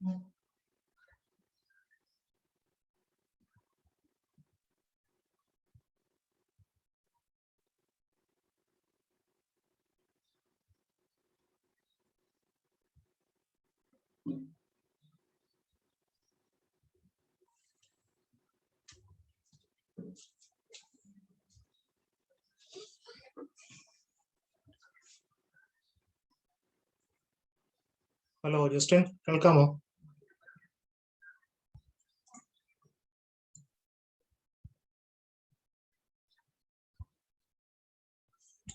Hello Justin, കേൾക്കാമോ?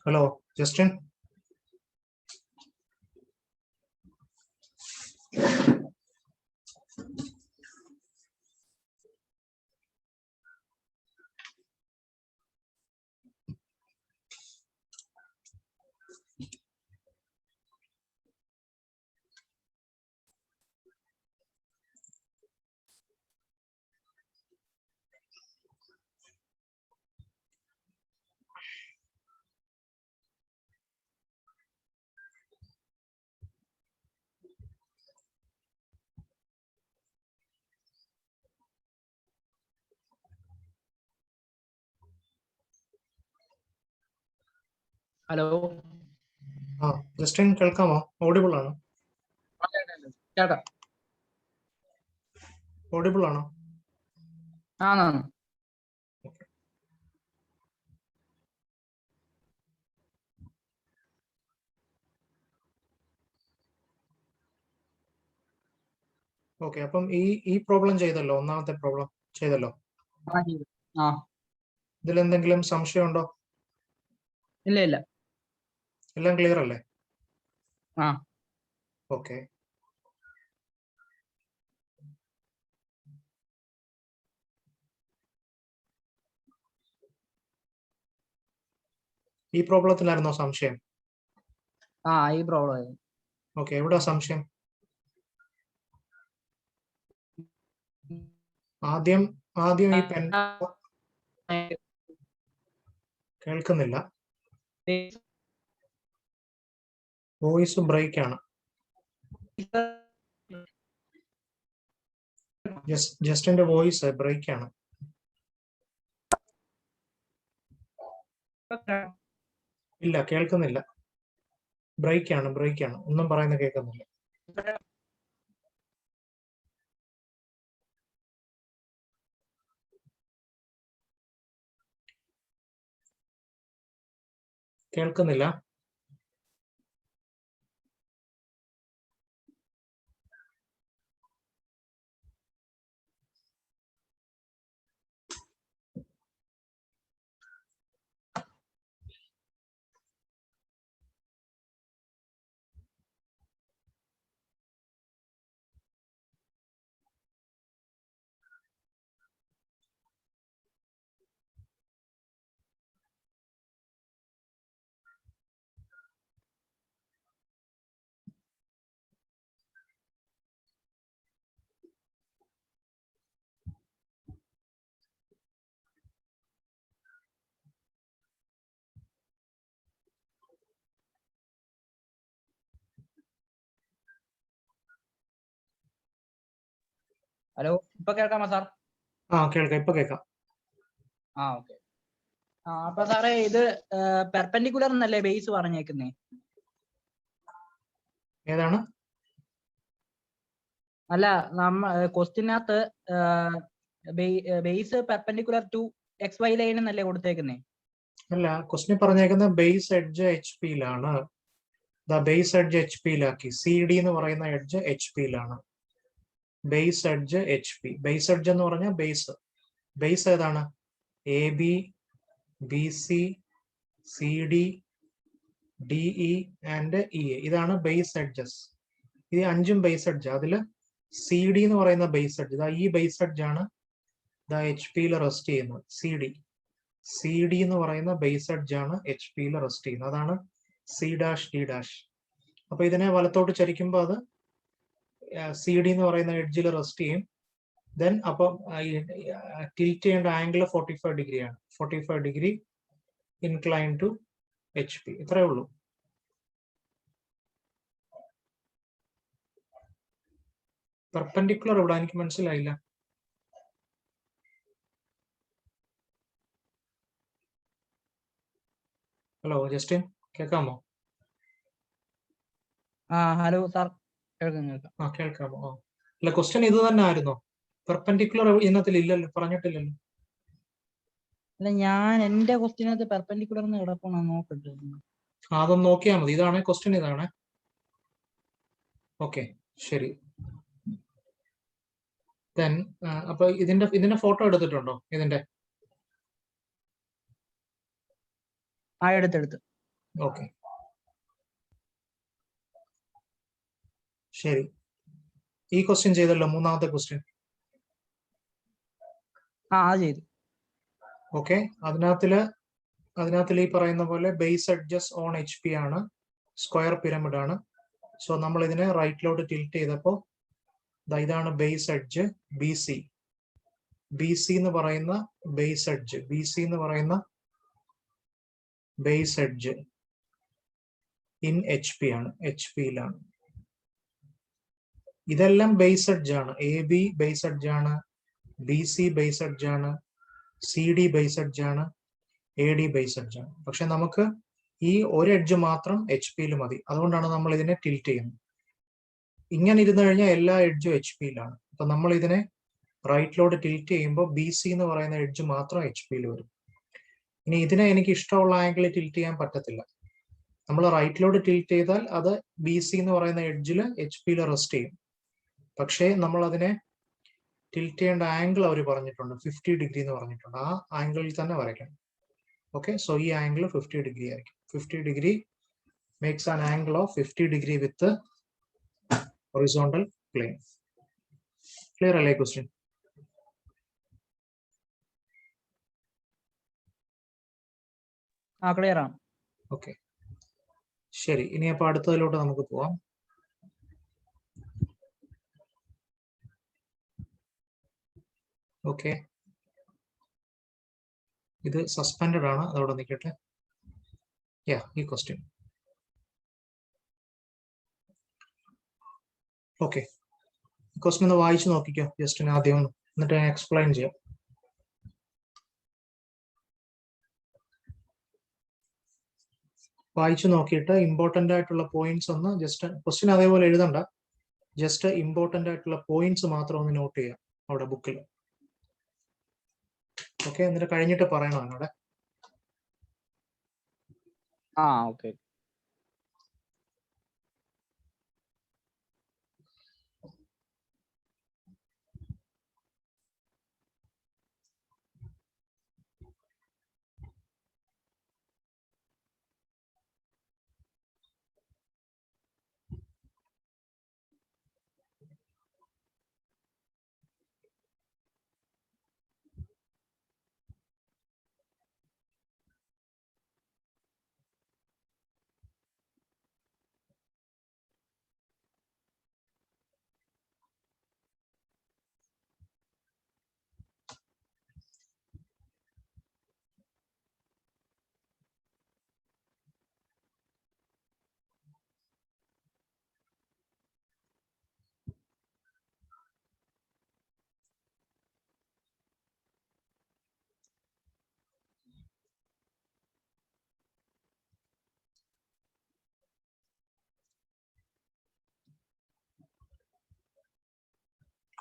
Hello Justin. Hello Justin, കേൾക്കാമോ? Audible ആണോ? കേക്കാം. ഓഡിബിൾ ആണോ? ആണാണ്. ഓക്കെ, അപ്പം ഈ പ്രോബ്ലം ചെയ്തല്ലോ, ഒന്നാമത്തെ പ്രോബ്ലം ചെയ്തല്ലോ. ഇതിലെന്തെങ്കിലും സംശയം ഉണ്ടോ? ഇല്ല ഇല്ല, എല്ലാം ക്ലിയർ അല്ലേ? ആ ഓക്കെ. ഈ പ്രോബ്ലത്തിലായിരുന്നോ സംശയം? ഈ പ്രോബ്ലം. ഓക്കെ, എവിടാ സംശയം? ആദ്യം ഈ പെൻ കേൾക്കുന്നില്ല, വോയിസ് ബ്രേക്ക് ആണ്. ജസ്റ്റിന്റെ വോയിസ് ബ്രേക്ക് ആണ്. ഇല്ല, കേൾക്കുന്നില്ല. ബ്രേക്ക് ആണ്. ഒന്നും പറയുന്ന കേൾക്കുന്നില്ല. കേൾക്കുന്നില്ല. ഹലോ, ഇപ്പൊ കേൾക്കാമോ സാർ? കേൾക്കാം, ഇപ്പൊ കേൾക്കാം. ഓക്കെ. അപ്പൊ സാറേ, ഇത് പെർപെൻഡിക്കുലർ എന്നല്ലേ ബേസ് പറഞ്ഞേക്കുന്നേ? ഏതാണ്? അല്ല, ക്വസ്റ്റ്യനകത്ത് base perpendicular to XY line എന്നല്ലേ കൊടുത്തേക്കുന്നേ? അല്ല, ക്വസ്റ്റ്യൻ പറഞ്ഞേക്കുന്ന ബേസ് എഡ്ജ് HP യിലാണ്. ബേസ് എഡ്ജ് HP യിലാക്കി. CD എന്ന് പറയുന്ന എഡ്ജ് HP യിലാണ്. Base edge HP. Base edge എന്ന് പറഞ്ഞാൽ ബേസ് ഏതാണ്? AB, BC, CD, DE and EA. ഇതാണ് ബേസ് എഡ്ജസ്. ഇത് 5ഉം ബേസ് എഡ്ജ്. അതില് CD എന്ന് പറയുന്ന ബേസ് എഡ്ജ്, ഈ ബേസ് എഡ്ജ് ആണ് HP യിൽ റെസ്റ്റ് ചെയ്യുന്നത്. CD എന്ന് പറയുന്ന ബേസ് എഡ്ജ് ആണ് HP യിൽ റെസ്റ്റ് ചെയ്യുന്നത്. അതാണ് C', D'. അപ്പൊ ഇതിനെ വലത്തോട്ട് ചരിക്കുമ്പോൾ അത് CD എന്ന് പറയുന്ന എഡ്ജിൽ റെസ്റ്റ് ചെയ്യും. ദെൻ അപ്പം ടിൽറ്റ് ചെയ്യേണ്ട ആംഗിൾ 45 ഡിഗ്രിയാണ്. 45 ഡിഗ്രി ഇൻക്ലൈൻ ടു HP. ഇത്രയേ ഉള്ളൂ. പെർപെൻഡിക്കുലർ ഇവിടെ എനിക്ക് മനസ്സിലായില്ല. ഹലോ ജസ്റ്റിൻ, കേൾക്കാമോ? ഹലോ സാർ, കേൾക്കാം. കേൾക്കാമോ? അല്ല, ക്വസ്റ്റ്യൻ ഇത് തന്നെ ആയിരുന്നോ? പെർപെൻഡിക്കുലർ ഇനത്തിൽ ഇല്ലല്ലോ, പറഞ്ഞിട്ടില്ലല്ലോ. അല്ല, ഞാൻ എന്റെ ക്വസ്റ്റ്യനകത്ത് പെർപെൻഡിക്കുലർ കിടക്കണം നോക്കട്ടെ. അതൊന്ന് നോക്കിയാൽ മതി. ഇതാണ് ക്വസ്റ്റ്യൻ, ഇതാണ്. ഓക്കെ, ശരി. ദെൻ അപ്പൊ ഇതിന്റെ ഫോട്ടോ എടുത്തിട്ടുണ്ടോ? ഇതിന്റെ എടുത്തെടുത്ത്. ഓക്കെ, ശരി. ഈ ക്വസ്റ്റ്യൻ ചെയ്തല്ലോ, മൂന്നാമത്തെ ക്വസ്റ്റ്യൻ. അത് ചെയ്തു. ഓക്കെ, അതിനകത്തിൽ ഈ പറയുന്ന പോലെ ബേസ് എഡ്ജസ് ഓൺ HP ആണ്, സ്ക്വയർ പിരമിഡ് ആണ്. സോ നമ്മൾ ഇതിനെ റൈറ്റിലോട്ട് ടിൽറ്റ് ചെയ്തപ്പോ ഇതാണ് ബേസ് എഡ്ജ് BC. BC എന്ന് പറയുന്ന ബേസ് എഡ്ജ് ഇൻ HP ആണ്, HP-യിലാണ്. ഇതെല്ലാം ബേസ് എഡ്ജ് ആണ്. AB ബേസ് എഡ്ജ് ആണ്, BC ബേസ് എഡ്ജ് ആണ്, CD ബേസ് എഡ്ജ് ആണ്, AD ബേസ് എഡ്ജ് ആണ്. പക്ഷെ നമുക്ക് ഈ ഒരു എഡ്ജ് മാത്രം HP-യിൽ മതി. അതുകൊണ്ടാണ് നമ്മൾ ഇതിനെ ടിൽറ്റ് ചെയ്യുന്നത്. ഇങ്ങനെ ഇരുന്ന് കഴിഞ്ഞാൽ എല്ലാ എഡ്ജും HP-യിലാണ്. അപ്പൊ നമ്മൾ ഇതിനെ റൈറ്റിലോട്ട് ടിൽറ്റ് ചെയ്യുമ്പോൾ BC എന്ന് പറയുന്ന എഡ്ജ് മാത്രം HP-യിൽ വരും. ഇനി ഇതിനെ എനിക്ക് ഇഷ്ടമുള്ള ആംഗിളിൽ ടിൽറ്റ് ചെയ്യാൻ പറ്റത്തില്ല. നമ്മൾ റൈറ്റിലോട്ട് ടിൽറ്റ് ചെയ്താൽ അത് BC എന്ന് പറയുന്ന എഡ്ജിൽ HP-യിൽ റെസ്റ്റ് ചെയ്യും. പക്ഷേ നമ്മൾ അതിനെ ടിൽറ്റ് ചെയ്യേണ്ട ആംഗിൾ അവർ പറഞ്ഞിട്ടുണ്ട്, 50 ഡിഗ്രി എന്ന് പറഞ്ഞിട്ടുണ്ട്. ആ ആംഗിളിൽ തന്നെ വരയ്ക്കണം. ഓക്കെ, സോ ഈ ആംഗിൾ 50 ഡിഗ്രി ആയിരിക്കും. 50 degree makes an angle of 50 degree with horizontal plane. Clear അല്ലേ ക്വസ്റ്റ്യൻ? ക്ലിയർ ആണ്. ഓക്കെ, ശരി. ഇനി അപ്പൊ അടുത്തതിലോട്ട് നമുക്ക് പോവാം. ഓക്കെ, ഇത് സസ്പെൻഡഡ് ആണ്, അതവിടെ നിൽക്കട്ടെ. ഈ ക്വസ്റ്റ്യൻ. ഓക്കെ, ക്വസ്റ്റ്യൻ ഒന്ന് വായിച്ചു നോക്കിക്കോ ജസ്റ്റിന് ആദ്യം, എന്നിട്ട് ഞാൻ എക്സ്പ്ലെയിൻ ചെയ്യാം. വായിച്ചു നോക്കിയിട്ട് ഇമ്പോർട്ടന്റ് ആയിട്ടുള്ള പോയിന്റ്സ് ഒന്ന് ജസ്റ്റ്, ക്വസ്റ്റ്യൻ അതേപോലെ എഴുതണ്ട, ജസ്റ്റ് ഇമ്പോർട്ടന്റ് ആയിട്ടുള്ള പോയിന്റ്സ് മാത്രം ഒന്ന് നോട്ട് ചെയ്യാം അവിടെ ബുക്കിൽ. ഓക്കെ, എന്നിട്ട് കഴിഞ്ഞിട്ട് പറയണം എന്നോട്. ഓക്കെ.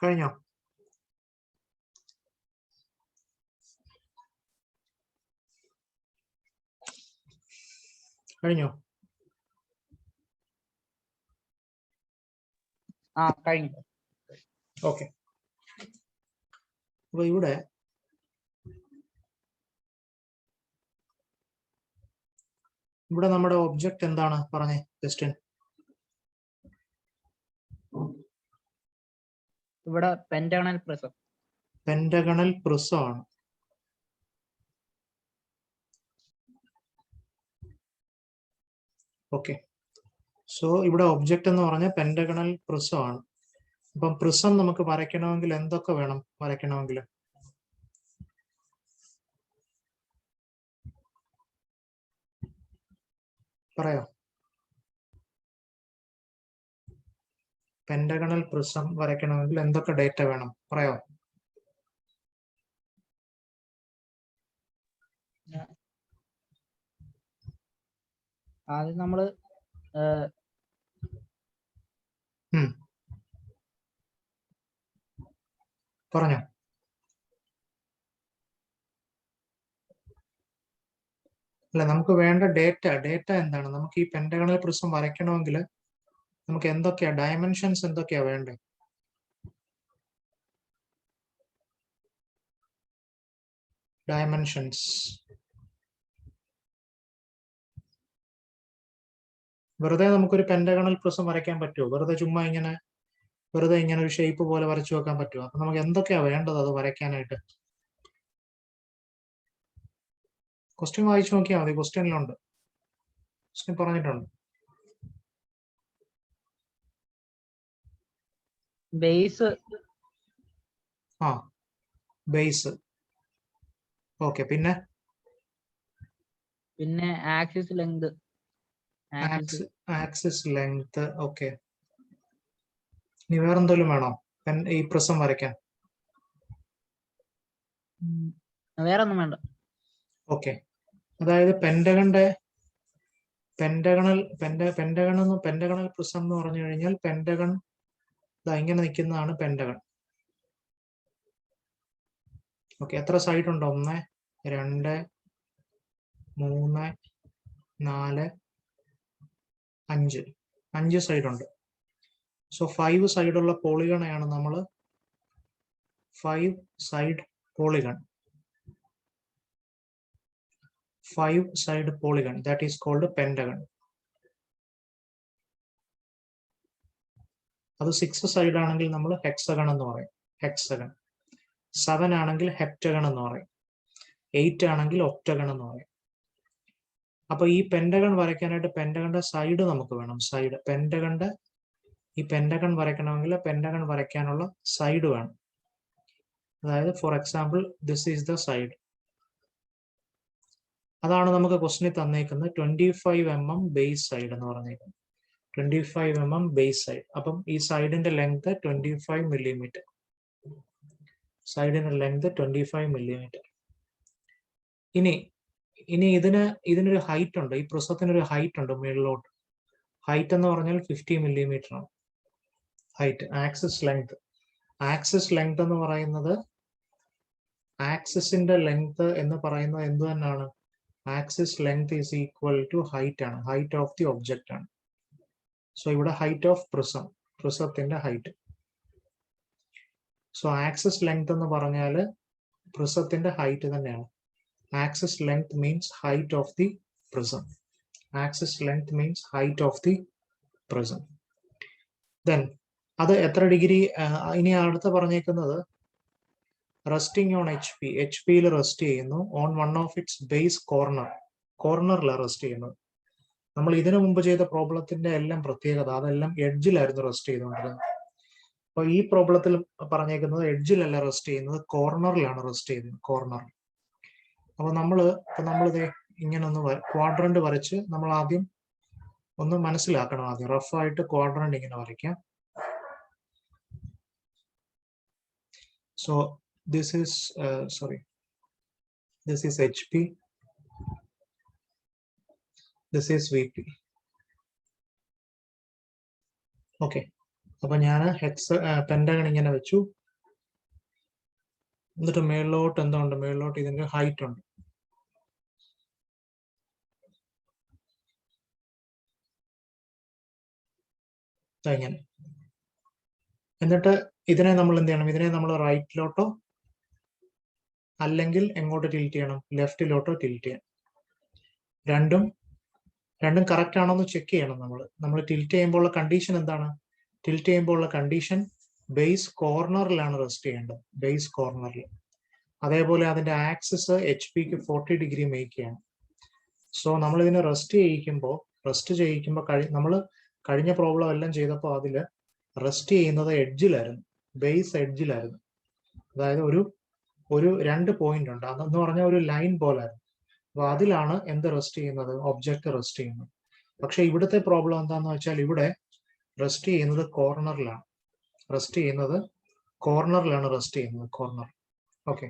കഴിഞ്ഞോ? കഴിഞ്ഞോ? കഴിഞ്ഞു. ഓക്കെ, അപ്പൊ ഇവിടെ നമ്മുടെ ഒബ്ജക്റ്റ് എന്താണ് പറഞ്ഞേ ജസ്റ്റിൻ? ഇവിടെ പെന്റഗണൽ പ്രിസം. പെന്റഗണൽ പ്രിസം ആണ്. ഓക്കെ, സോ ഇവിടെ ഒബ്ജക്റ്റ് എന്ന് പറഞ്ഞാൽ പെന്റഗണൽ പ്രിസം ആണ്. അപ്പം പ്രിസം നമുക്ക് വരയ്ക്കണമെങ്കിൽ എന്തൊക്കെ വേണം വരയ്ക്കണമെങ്കിൽ? പറയാം. പെന്റഗണൽ പ്രിസം വരയ്ക്കണമെങ്കിൽ എന്തൊക്കെ ഡേറ്റ വേണം പറയോ? ആദ്യം നമ്മള് പറഞ്ഞോ. അല്ല, നമുക്ക് വേണ്ട ഡേറ്റ എന്താണ്? നമുക്ക് ഈ പെന്റഗണൽ പ്രിസം വരയ്ക്കണമെങ്കിൽ നമുക്ക് എന്തൊക്കെയാ ഡയമെൻഷൻസ് എന്തൊക്കെയാ വേണ്ടേ? ഡയമെൻഷൻസ് വെറുതെ നമുക്കൊരു പെന്റഗണൽ പ്രിസം വരയ്ക്കാൻ പറ്റുമോ? വെറുതെ ഇങ്ങനെ ഒരു ഷേപ്പ് പോലെ വരച്ചു വെക്കാൻ പറ്റുമോ? അപ്പൊ നമുക്ക് എന്തൊക്കെയാ വേണ്ടത് അത് വരയ്ക്കാനായിട്ട്? ക്വസ്റ്റ്യൻ വായിച്ചു നോക്കിയാൽ മതി. ക്വസ്റ്റ്യനിലുണ്ട്, ക്വസ്റ്റ്യൻ പറഞ്ഞിട്ടുണ്ട്. Base base. ഓക്കെ, പിന്നെ axis length. Axis length. Okay, ഇനി വേറെന്തെങ്കിലും വേണോ ഈ പ്രിസം വരയ്ക്കാൻ? വേറെ ഒന്നും വേണ്ട. ഓക്കെ, അതായത് പെന്റഗണൽ പ്രിസം എന്ന് പറഞ്ഞു കഴിഞ്ഞാൽ പെന്റഗൺ ഇങ്ങനെ നിൽക്കുന്നതാണ് പെന്റഗൺ. ഓക്കെ, എത്ര സൈഡ് ഉണ്ട്? 1, 2, 3, 4, 5. 5 സൈഡ് ഉണ്ട്. സോ 5 സൈഡുള്ള പോളിഗണെയാണ് നമ്മൾ 5 side polygon. 5 side polygon, that is called pentagon. അത് 6 സൈഡ് ആണെങ്കിൽ നമ്മൾ ഹെക്സഗൺ എന്ന് പറയും. ഹെക്സഗൺ. 7 ആണെങ്കിൽ ഹെപ്റ്റഗൺ എന്ന് പറയും. 8 ആണെങ്കിൽ ഒക്ടഗൺ എന്ന് പറയും. അപ്പൊ ഈ പെന്റഗൺ വരയ്ക്കാനായിട്ട് പെന്റഗണിന്റെ സൈഡ് നമുക്ക് വേണം. സൈഡ് ഈ പെന്റഗൺ വരയ്ക്കണമെങ്കിൽ പെന്റഗൺ വരയ്ക്കാനുള്ള സൈഡ് വേണം. അതായത് for example this is the side. അതാണ് നമുക്ക് ക്വസ്റ്റ്യനിൽ തന്നേക്കുന്നത് 25 mm ബേസ് സൈഡ് എന്ന് പറഞ്ഞേക്കുന്നത്. 25 mm ബേസ് സൈഡ്. അപ്പം ഈ സൈഡിന്റെ ലെങ്ത് 25 millimeter. സൈഡിന്റെ ലെങ്ത് 25 millimeter. ഇനി ഇതിനൊരു ഹൈറ്റ് ഉണ്ട്. ഈ പ്രിസത്തിനൊരു ഹൈറ്റ് ഉണ്ട് മുകളിലോട്ട്. ഹൈറ്റ് എന്ന് പറഞ്ഞാൽ 50 millimeter ആണ് ഹൈറ്റ്. ആക്സിസ് ലെങ്ത് എന്ന് പറയുന്നത് ആക്സിസിന്റെ ലെങ്ത് എന്ന് പറയുന്നത് എന്ത് തന്നെയാണ്? Axis length is equal to height ആണ്. ഹൈറ്റ് ഓഫ് ദി ഒബ്ജക്റ്റ് ആണ്. സോ ഇവിടെ ഹൈറ്റ് ഓഫ് പ്രിസത്തിന്റെ ഹൈറ്റ്. സോ ആക്സിസ് ലെങ്ത് എന്ന് പറഞ്ഞാൽ പ്രിസത്തിന്റെ ഹൈറ്റ് തന്നെയാണ്. Axis length means height of the prism. Axis length means height of the prism. Then അത് എത്ര ഡിഗ്രി? ഇനി അടുത്ത് പറഞ്ഞേക്കുന്നത് റെസ്റ്റിംഗ് ഓൺ എച്ച് പിയിൽ റെസ്റ്റ് ചെയ്യുന്നു. On one of its base കോർണറിലാണ് റെസ്റ്റ് ചെയ്യുന്നത്. നമ്മൾ ഇതിനു മുമ്പ് ചെയ്ത പ്രോബ്ലത്തിന്റെ എല്ലാം പ്രത്യേകത അതെല്ലാം എഡ്ജിലായിരുന്നു റെസ്റ്റ് ചെയ്തുകൊണ്ടിരുന്നത്. അപ്പൊ ഈ പ്രോബ്ലത്തിൽ പറഞ്ഞേക്കുന്നത് എഡ്ജിലല്ല റെസ്റ്റ് ചെയ്യുന്നത്, കോർണറിലാണ് റെസ്റ്റ് ചെയ്യുന്നത്. കോർണറിൽ. അപ്പൊ നമ്മളിത് ഇങ്ങനെ ഒന്ന് ക്വാഡ്രന്റ് വരച്ച് നമ്മൾ ആദ്യം ഒന്ന് മനസ്സിലാക്കണം. ആദ്യം റഫായിട്ട് ക്വാഡ്രന്റ് ഇങ്ങനെ വരയ്ക്കാം. So this is HP, this is VP. Okay, അപ്പൊ ഞാൻ പെന്റഗൺ ഇങ്ങനെ വെച്ചു. എന്നിട്ട് മേളിലോട്ട് എന്തുണ്ട്? മേളിലോട്ട് ഇതിന്റെ ഹൈറ്റ് ഉണ്ട്. ഇങ്ങനെ. എന്നിട്ട് ഇതിനെ നമ്മൾ എന്ത് ചെയ്യണം? ഇതിനെ നമ്മൾ റൈറ്റിലോട്ടോ അല്ലെങ്കിൽ എങ്ങോട്ട് ടിൽറ്റ് ചെയ്യണം? ലെഫ്റ്റിലോട്ടോ ടിൽറ്റ് ചെയ്യണം. രണ്ടും കറക്റ്റ് ആണോ എന്ന് ചെക്ക് ചെയ്യണം. നമ്മൾ ടിൽറ്റ് ചെയ്യുമ്പോൾ ഉള്ള കണ്ടീഷൻ എന്താണ്? ടിൽറ്റ് ചെയ്യുമ്പോൾ ഉള്ള കണ്ടീഷൻ ബേസ് കോർണറിലാണ് റെസ്റ്റ് ചെയ്യേണ്ടത്. ബേസ് കോർണറിൽ. അതേപോലെ അതിന്റെ ആക്സിസ് HP-ക്ക് 40 ഡിഗ്രി മേക്ക് ചെയ്യണം. സോ നമ്മൾ ഇതിനെ റെസ്റ്റ് ചെയ്യിക്കുമ്പോൾ നമ്മൾ കഴിഞ്ഞ പ്രോബ്ലം എല്ലാം ചെയ്തപ്പോൾ അതില് റെസ്റ്റ് ചെയ്യുന്നത് എഡ്ജിലായിരുന്നു. ബേസ് എഡ്ജിലായിരുന്നു. അതായത് ഒരു 2 പോയിന്റ് ഉണ്ട്. അതെന്ന് പറഞ്ഞാൽ ഒരു ലൈൻ പോലായിരുന്നു. അപ്പൊ അതിലാണ് എന്ത് റെസ്റ്റ് ചെയ്യുന്നത്? ഒബ്ജക്റ്റ് റെസ്റ്റ് ചെയ്യുന്നത്. പക്ഷെ ഇവിടുത്തെ പ്രോബ്ലം എന്താന്ന് വെച്ചാൽ ഇവിടെ റെസ്റ്റ് ചെയ്യുന്നത് കോർണറിലാണ്. റെസ്റ്റ് ചെയ്യുന്നത് കോർണർ. ഓക്കെ,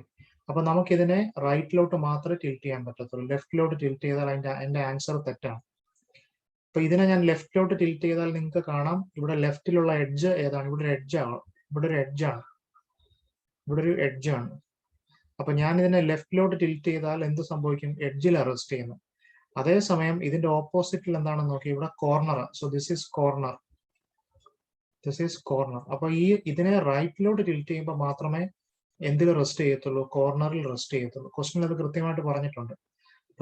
അപ്പൊ നമുക്കിതിനെ റൈറ്റിലോട്ട് മാത്രമേ ടിൽറ്റ് ചെയ്യാൻ പറ്റത്തുള്ളൂ. ലെഫ്റ്റിലോട്ട് ടിൽറ്റ് ചെയ്താൽ അതിന്റെ ആൻസർ തെറ്റാണ്. അപ്പൊ ഇതിനെ ഞാൻ ലെഫ്റ്റിലോട്ട് ടിൽറ്റ് ചെയ്താൽ നിങ്ങൾക്ക് കാണാം ഇവിടെ ലെഫ്റ്റിലുള്ള എഡ്ജ് ഏതാണ്? ഇവിടെ ഒരു എഡ്ജാണ്. അപ്പൊ ഞാൻ ഇതിനെ ലെഫ്റ്റിലോട്ട് ടിൽറ്റ് ചെയ്താൽ എന്ത് സംഭവിക്കും? എഡ്ജിൽ റെസ്റ്റ് ചെയ്യുന്നു. അതേസമയം ഇതിന്റെ ഓപ്പോസിറ്റിൽ എന്താണെന്ന് നോക്കി, ഇവിടെ corner. So this is corner. അപ്പൊ ഇതിനെ റൈറ്റിലോട്ട് ടിൽറ്റ് ചെയ്യുമ്പോൾ മാത്രമേ എന്തിൽ റെസ്റ്റ് ചെയ്യത്തുള്ളൂ? കോർണറിൽ റെസ്റ്റ് ചെയ്യത്തുള്ളൂ. ക്വസ്റ്റ്യൻ അത് കൃത്യമായിട്ട് പറഞ്ഞിട്ടുണ്ട്.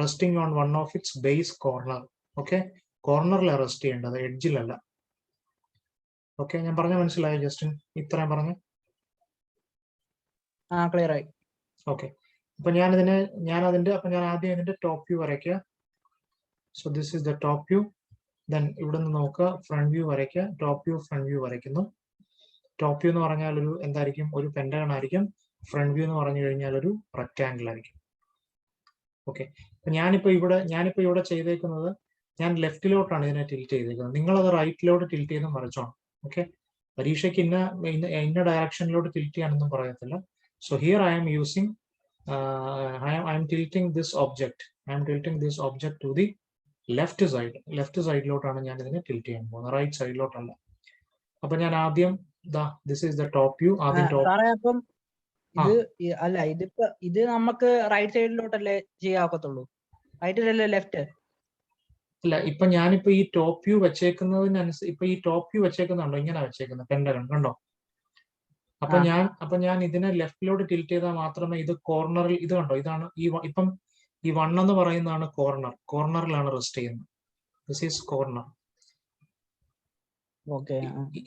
Resting on one of its base corner. Okay, കോർണറിലാണ് റെസ്റ്റ് ചെയ്യേണ്ടത്, എഡ്ജിലല്ല. ഓക്കെ, ഞാൻ പറഞ്ഞ മനസ്സിലായോ ജസ്റ്റിൻ? ഇത്രയും പറഞ്ഞു. ക്ലിയർ ആയി. ഓക്കെ, അപ്പൊ ഞാൻ ആദ്യം ഇതിന്റെ ടോപ്പ് വ്യൂ വരയ്ക്കുക. So this is the top view. Then ഇവിടെ നിന്ന് നോക്കുക, ഫ്രണ്ട് വ്യൂ വരയ്ക്കുക. ടോപ്പ് വ്യൂ, ഫ്രണ്ട് വ്യൂ വരയ്ക്കുന്നു. ടോപ്പ് വ്യൂ എന്ന് പറഞ്ഞാൽ എന്തായിരിക്കും? ഒരു പെന്റഗൺ ആയിരിക്കും. ഫ്രണ്ട് വ്യൂ എന്ന് പറഞ്ഞു കഴിഞ്ഞാൽ ഒരു റെക്ടാംഗിൾ ആയിരിക്കും. ഓക്കെ, ഞാനിപ്പോ ഇവിടെ ചെയ്തേക്കുന്നത്, ഞാൻ ലെഫ്റ്റിലോട്ടാണ് ഇതിനെ ടിൽറ്റ് ചെയ്തേക്കുന്നത്. നിങ്ങളത് റൈറ്റിലോട്ട് ടിൽറ്റ് ചെയ്ത് മറിച്ചോണം. ഓക്കെ, പരീക്ഷയ്ക്ക് ഇന്ന ഡയറക്ഷനിലോട്ട് ടിൽറ്റ് ചെയ്യാനൊന്നും പറയത്തില്ല. So here I am tilting this object. To the left സൈഡിലോട്ടാണ് ഞാൻ ഇതിനെ ടിൽറ്റ് ചെയ്യാൻ പോകുന്നത്, റൈറ്റ് സൈഡിലോട്ടല്ല. അപ്പൊ ഞാൻ ആദ്യം this is the top view. അപ്പം ഇത് നമുക്ക് റൈറ്റ് സൈഡിലോട്ടല്ലേ ചെയ്യാക്കത്തുള്ളൂ, റൈറ്റിലല്ലേ ലെഫ്റ്റ്? അല്ല, ഞാനിപ്പോ ഈ ടോപ്പ് വ്യൂ വെച്ചേക്കുന്നതിനനുസരിച്ച് ഈ ടോപ്പ് വ്യൂ വെച്ചേക്കുന്നുണ്ടോ? ഇങ്ങനെ വെച്ചേക്കുന്നത് പെന്റഗൺ കണ്ടോ? അപ്പൊ ഞാൻ ഇതിനെ ലെഫ്റ്റിലോട്ട് ടിൽറ്റ് ചെയ്താൽ മാത്രമേ ഇത് കോർണറിൽ, ഇത് കണ്ടോ, ഇതാണ് ഈ 1 എന്ന് പറയുന്നതാണ് കോർണറിലാണ് റെസ്റ്റ് ചെയ്യുന്നത്. This is corner.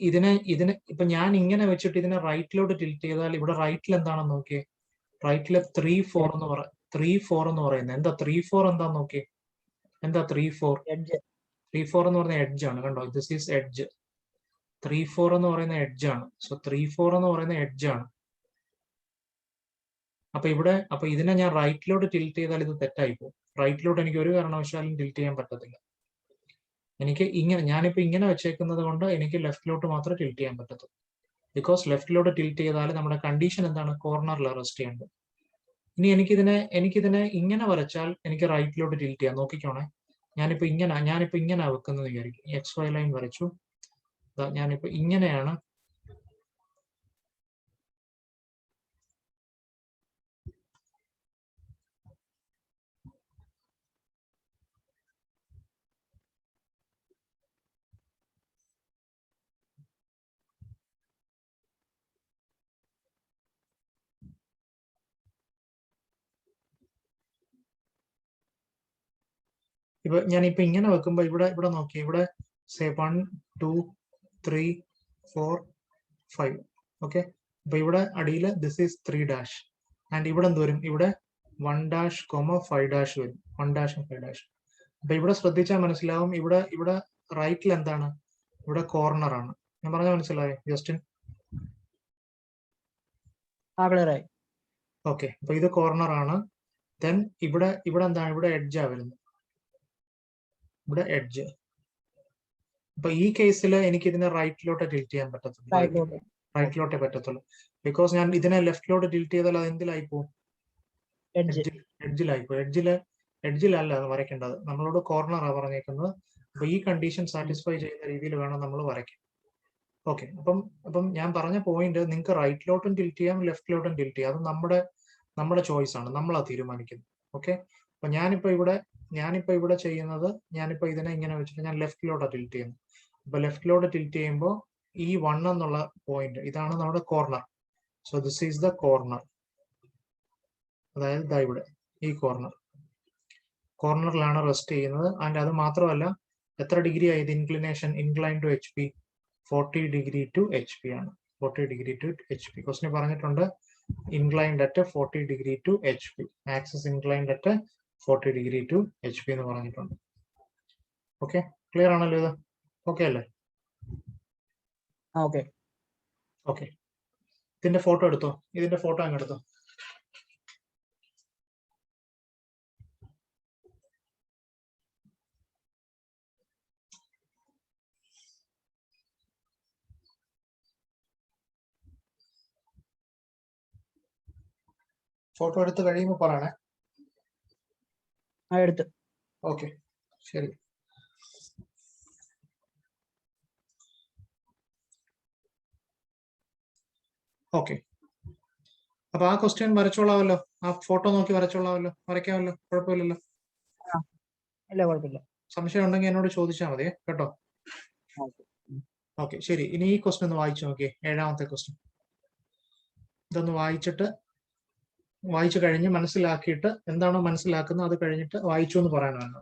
ഇതിനെ ഞാൻ ഇങ്ങനെ വെച്ചിട്ട് ഇതിനെ റൈറ്റിലോട്ട് ടിൽറ്റ് ചെയ്താൽ ഇവിടെ റൈറ്റിൽ എന്താണെന്ന് നോക്കിയേ. റൈറ്റിലെ 3-4 എന്ന് പറയുന്നത് എന്താ? 3-4 എന്താന്ന് നോക്കിയേ. എന്താ 3-4 എന്ന് പറയുന്ന എഡ്ജ് ആണ്. കണ്ടോ, ദിസ് ഈസ് എഡ്ജ്. 3-4 എന്ന് പറയുന്ന എഡ്ജ് ആണ്. സോ 3-4 എന്ന് പറയുന്ന എഡ്ജ് ആണ്. അപ്പൊ ഇതിനെ ഞാൻ റൈറ്റിലോട്ട് ടിൽറ്റ് ചെയ്താൽ ഇത് തെറ്റായി പോകും. റൈറ്റിലോട്ട് എനിക്ക് ഒരു കാരണവശാലും ടിൽറ്റ് ചെയ്യാൻ പറ്റത്തില്ല. ഞാനിപ്പോ ഇങ്ങനെ വെച്ചേക്കുന്നത് കൊണ്ട് എനിക്ക് ലെഫ്റ്റിലോട്ട് മാത്രമേ ടിൽറ്റ് ചെയ്യാൻ പറ്റത്തുള്ളൂ. ബിക്കോസ് ലെഫ്റ്റിലോട്ട് ടിൽറ്റ് ചെയ്താൽ നമ്മുടെ കണ്ടീഷൻ എന്താണ്? കോർണറിൽ റെസ്റ്റ് ചെയ്യേണ്ടത്. ഇനി എനിക്കിതിനെ ഇങ്ങനെ വരച്ചാൽ എനിക്ക് റൈറ്റിലോട്ട് ടിൽറ്റ് ചെയ്യാം. നോക്കിക്കോണേ, ഞാനിപ്പോ ഇങ്ങനെ വെക്കുന്നത് വിചാരിക്കും. XY ലൈൻ വരച്ചു. ഞാനിപ്പോ ഇങ്ങനെയാണ്. ഞാനിപ്പോ ഇങ്ങനെ വെക്കുമ്പോ ഇവിടെ നോക്കി, ഇവിടെ 1 2 3 4 5. ഓക്കെ, അപ്പൊ ഇവിടെ അടിയിൽ ദിസ് ഈസ് 3' ആൻഡ് ഇവിടെ എന്ത് വരും? ഇവിടെ 1' 5' വരും. 1' 5'. അപ്പൊ ഇവിടെ ശ്രദ്ധിച്ചാൽ മനസ്സിലാവും, ഇവിടെ റൈറ്റിൽ എന്താണ്? ഇവിടെ കോർണർ ആണ്. ഞാൻ പറഞ്ഞ മനസ്സിലായോ ജസ്റ്റിൻ? ഓക്കെ, അപ്പൊ ഇത് കോർണർ ആണ്. ദെൻ ഇവിടെ എന്താണ്? ഇവിടെ എഡ്ജാ വരുന്നത്. ഇവിടെ എഡ്ജ്. അപ്പൊ ഈ കേസിൽ എനിക്ക് ഇതിനെ റൈറ്റിലോട്ട് ടിൽറ്റ് ചെയ്യാൻ പറ്റത്തുള്ളൂ. റൈറ്റിലോട്ടേ പറ്റത്തുള്ളൂ. ബിക്കോസ് ഞാൻ ഇതിനെ ലെഫ്റ്റിലോട്ട് ടിൽറ്റ് ചെയ്താൽ അത് എന്തിലായി പോകും? എഡ്ജിലായി പോകും. എഡ്ജിലല്ല അത് വരയ്ക്കേണ്ടത്. നമ്മളോട് കോർണറാ പറഞ്ഞേക്കുന്നത്. അപ്പൊ ഈ കണ്ടീഷൻ സാറ്റിസ്ഫൈ ചെയ്യുന്ന രീതിയിൽ വേണം നമ്മൾ വരയ്ക്കാൻ. ഓക്കെ, അപ്പം ഞാൻ പറഞ്ഞ പോയിന്റ്, നിങ്ങൾക്ക് റൈറ്റിലോട്ടും ടിൽറ്റ് ചെയ്യാം, ലെഫ്റ്റിലോട്ടും ടിൽറ്റ് ചെയ്യാം. അത് നമ്മുടെ ചോയ്സ് ആണ്, നമ്മളാ തീരുമാനിക്കുന്നത്. ഓക്കെ, അപ്പൊ ഞാനിപ്പോ ഇവിടെ ചെയ്യുന്നത്, ഞാനിപ്പോ ഇതിനെ ഇങ്ങനെ വെച്ചിട്ട് ഞാൻ ലെഫ്റ്റിലോട്ടാണ് ടിൽറ്റ് ചെയ്യുന്നത്. അപ്പൊ ലെഫ്റ്റിലോട്ട് ടിൽറ്റ് ചെയ്യുമ്പോൾ ഈ 1 എന്നുള്ള പോയിന്റ്, ഇതാണ് നമ്മുടെ corner. So this is the corner. അതായത് ഇവിടെ ഈ കോർണറിലാണ് റെസ്റ്റ് ചെയ്യുന്നത്. ആൻഡ് അത് മാത്രമല്ല, എത്ര ഡിഗ്രി ആയത് inclination? Incline to HP 40 degree to HP ആണ്. 40 degree to HP. ക്വസ്റ്റ്യൻ പറഞ്ഞിട്ടുണ്ട് inclined at 40 degree to HP. Axis inclined at 40 degree to HP എന്ന് പറഞ്ഞിട്ടുണ്ട്. ഓക്കെ, ക്ലിയർ ആണല്ലോ ഇത്? ഓക്കെ അല്ലേ? ഓക്കെ, ഇതിന്റെ ഫോട്ടോ എടുത്തോ. അങ്ങ് എടുത്തോ. ഫോട്ടോ എടുത്ത് കഴിയുമ്പോൾ പറയണേ. എടുത്ത്. ഓക്കെ, ശരി. ഓക്കെ, അപ്പൊ ആ ക്വസ്റ്റ്യൻ വരച്ചോളാമല്ലോ, ആ ഫോട്ടോ നോക്കി വരച്ചോളാമല്ലോ, വരയ്ക്കാമല്ലോ, കുഴപ്പമില്ലല്ലോ. ഇല്ല, കുഴപ്പമില്ല. സംശയം ഉണ്ടെങ്കിൽ എന്നോട് ചോദിച്ചാൽ മതി കേട്ടോ. ഓക്കെ, ശരി. ഇനി ഈ ക്വസ്റ്റ്യൻ ഒന്ന് വായിച്ചു നോക്കിയേ, 7ാമത്തെ ക്വസ്റ്റ്യൻ. ഇതൊന്ന് വായിച്ചു കഴിഞ്ഞ് മനസ്സിലാക്കിയിട്ട് എന്താണോ മനസ്സിലാക്കുന്നത് അത് കഴിഞ്ഞിട്ട് വായിച്ചു എന്ന് പറയണമല്ലോ.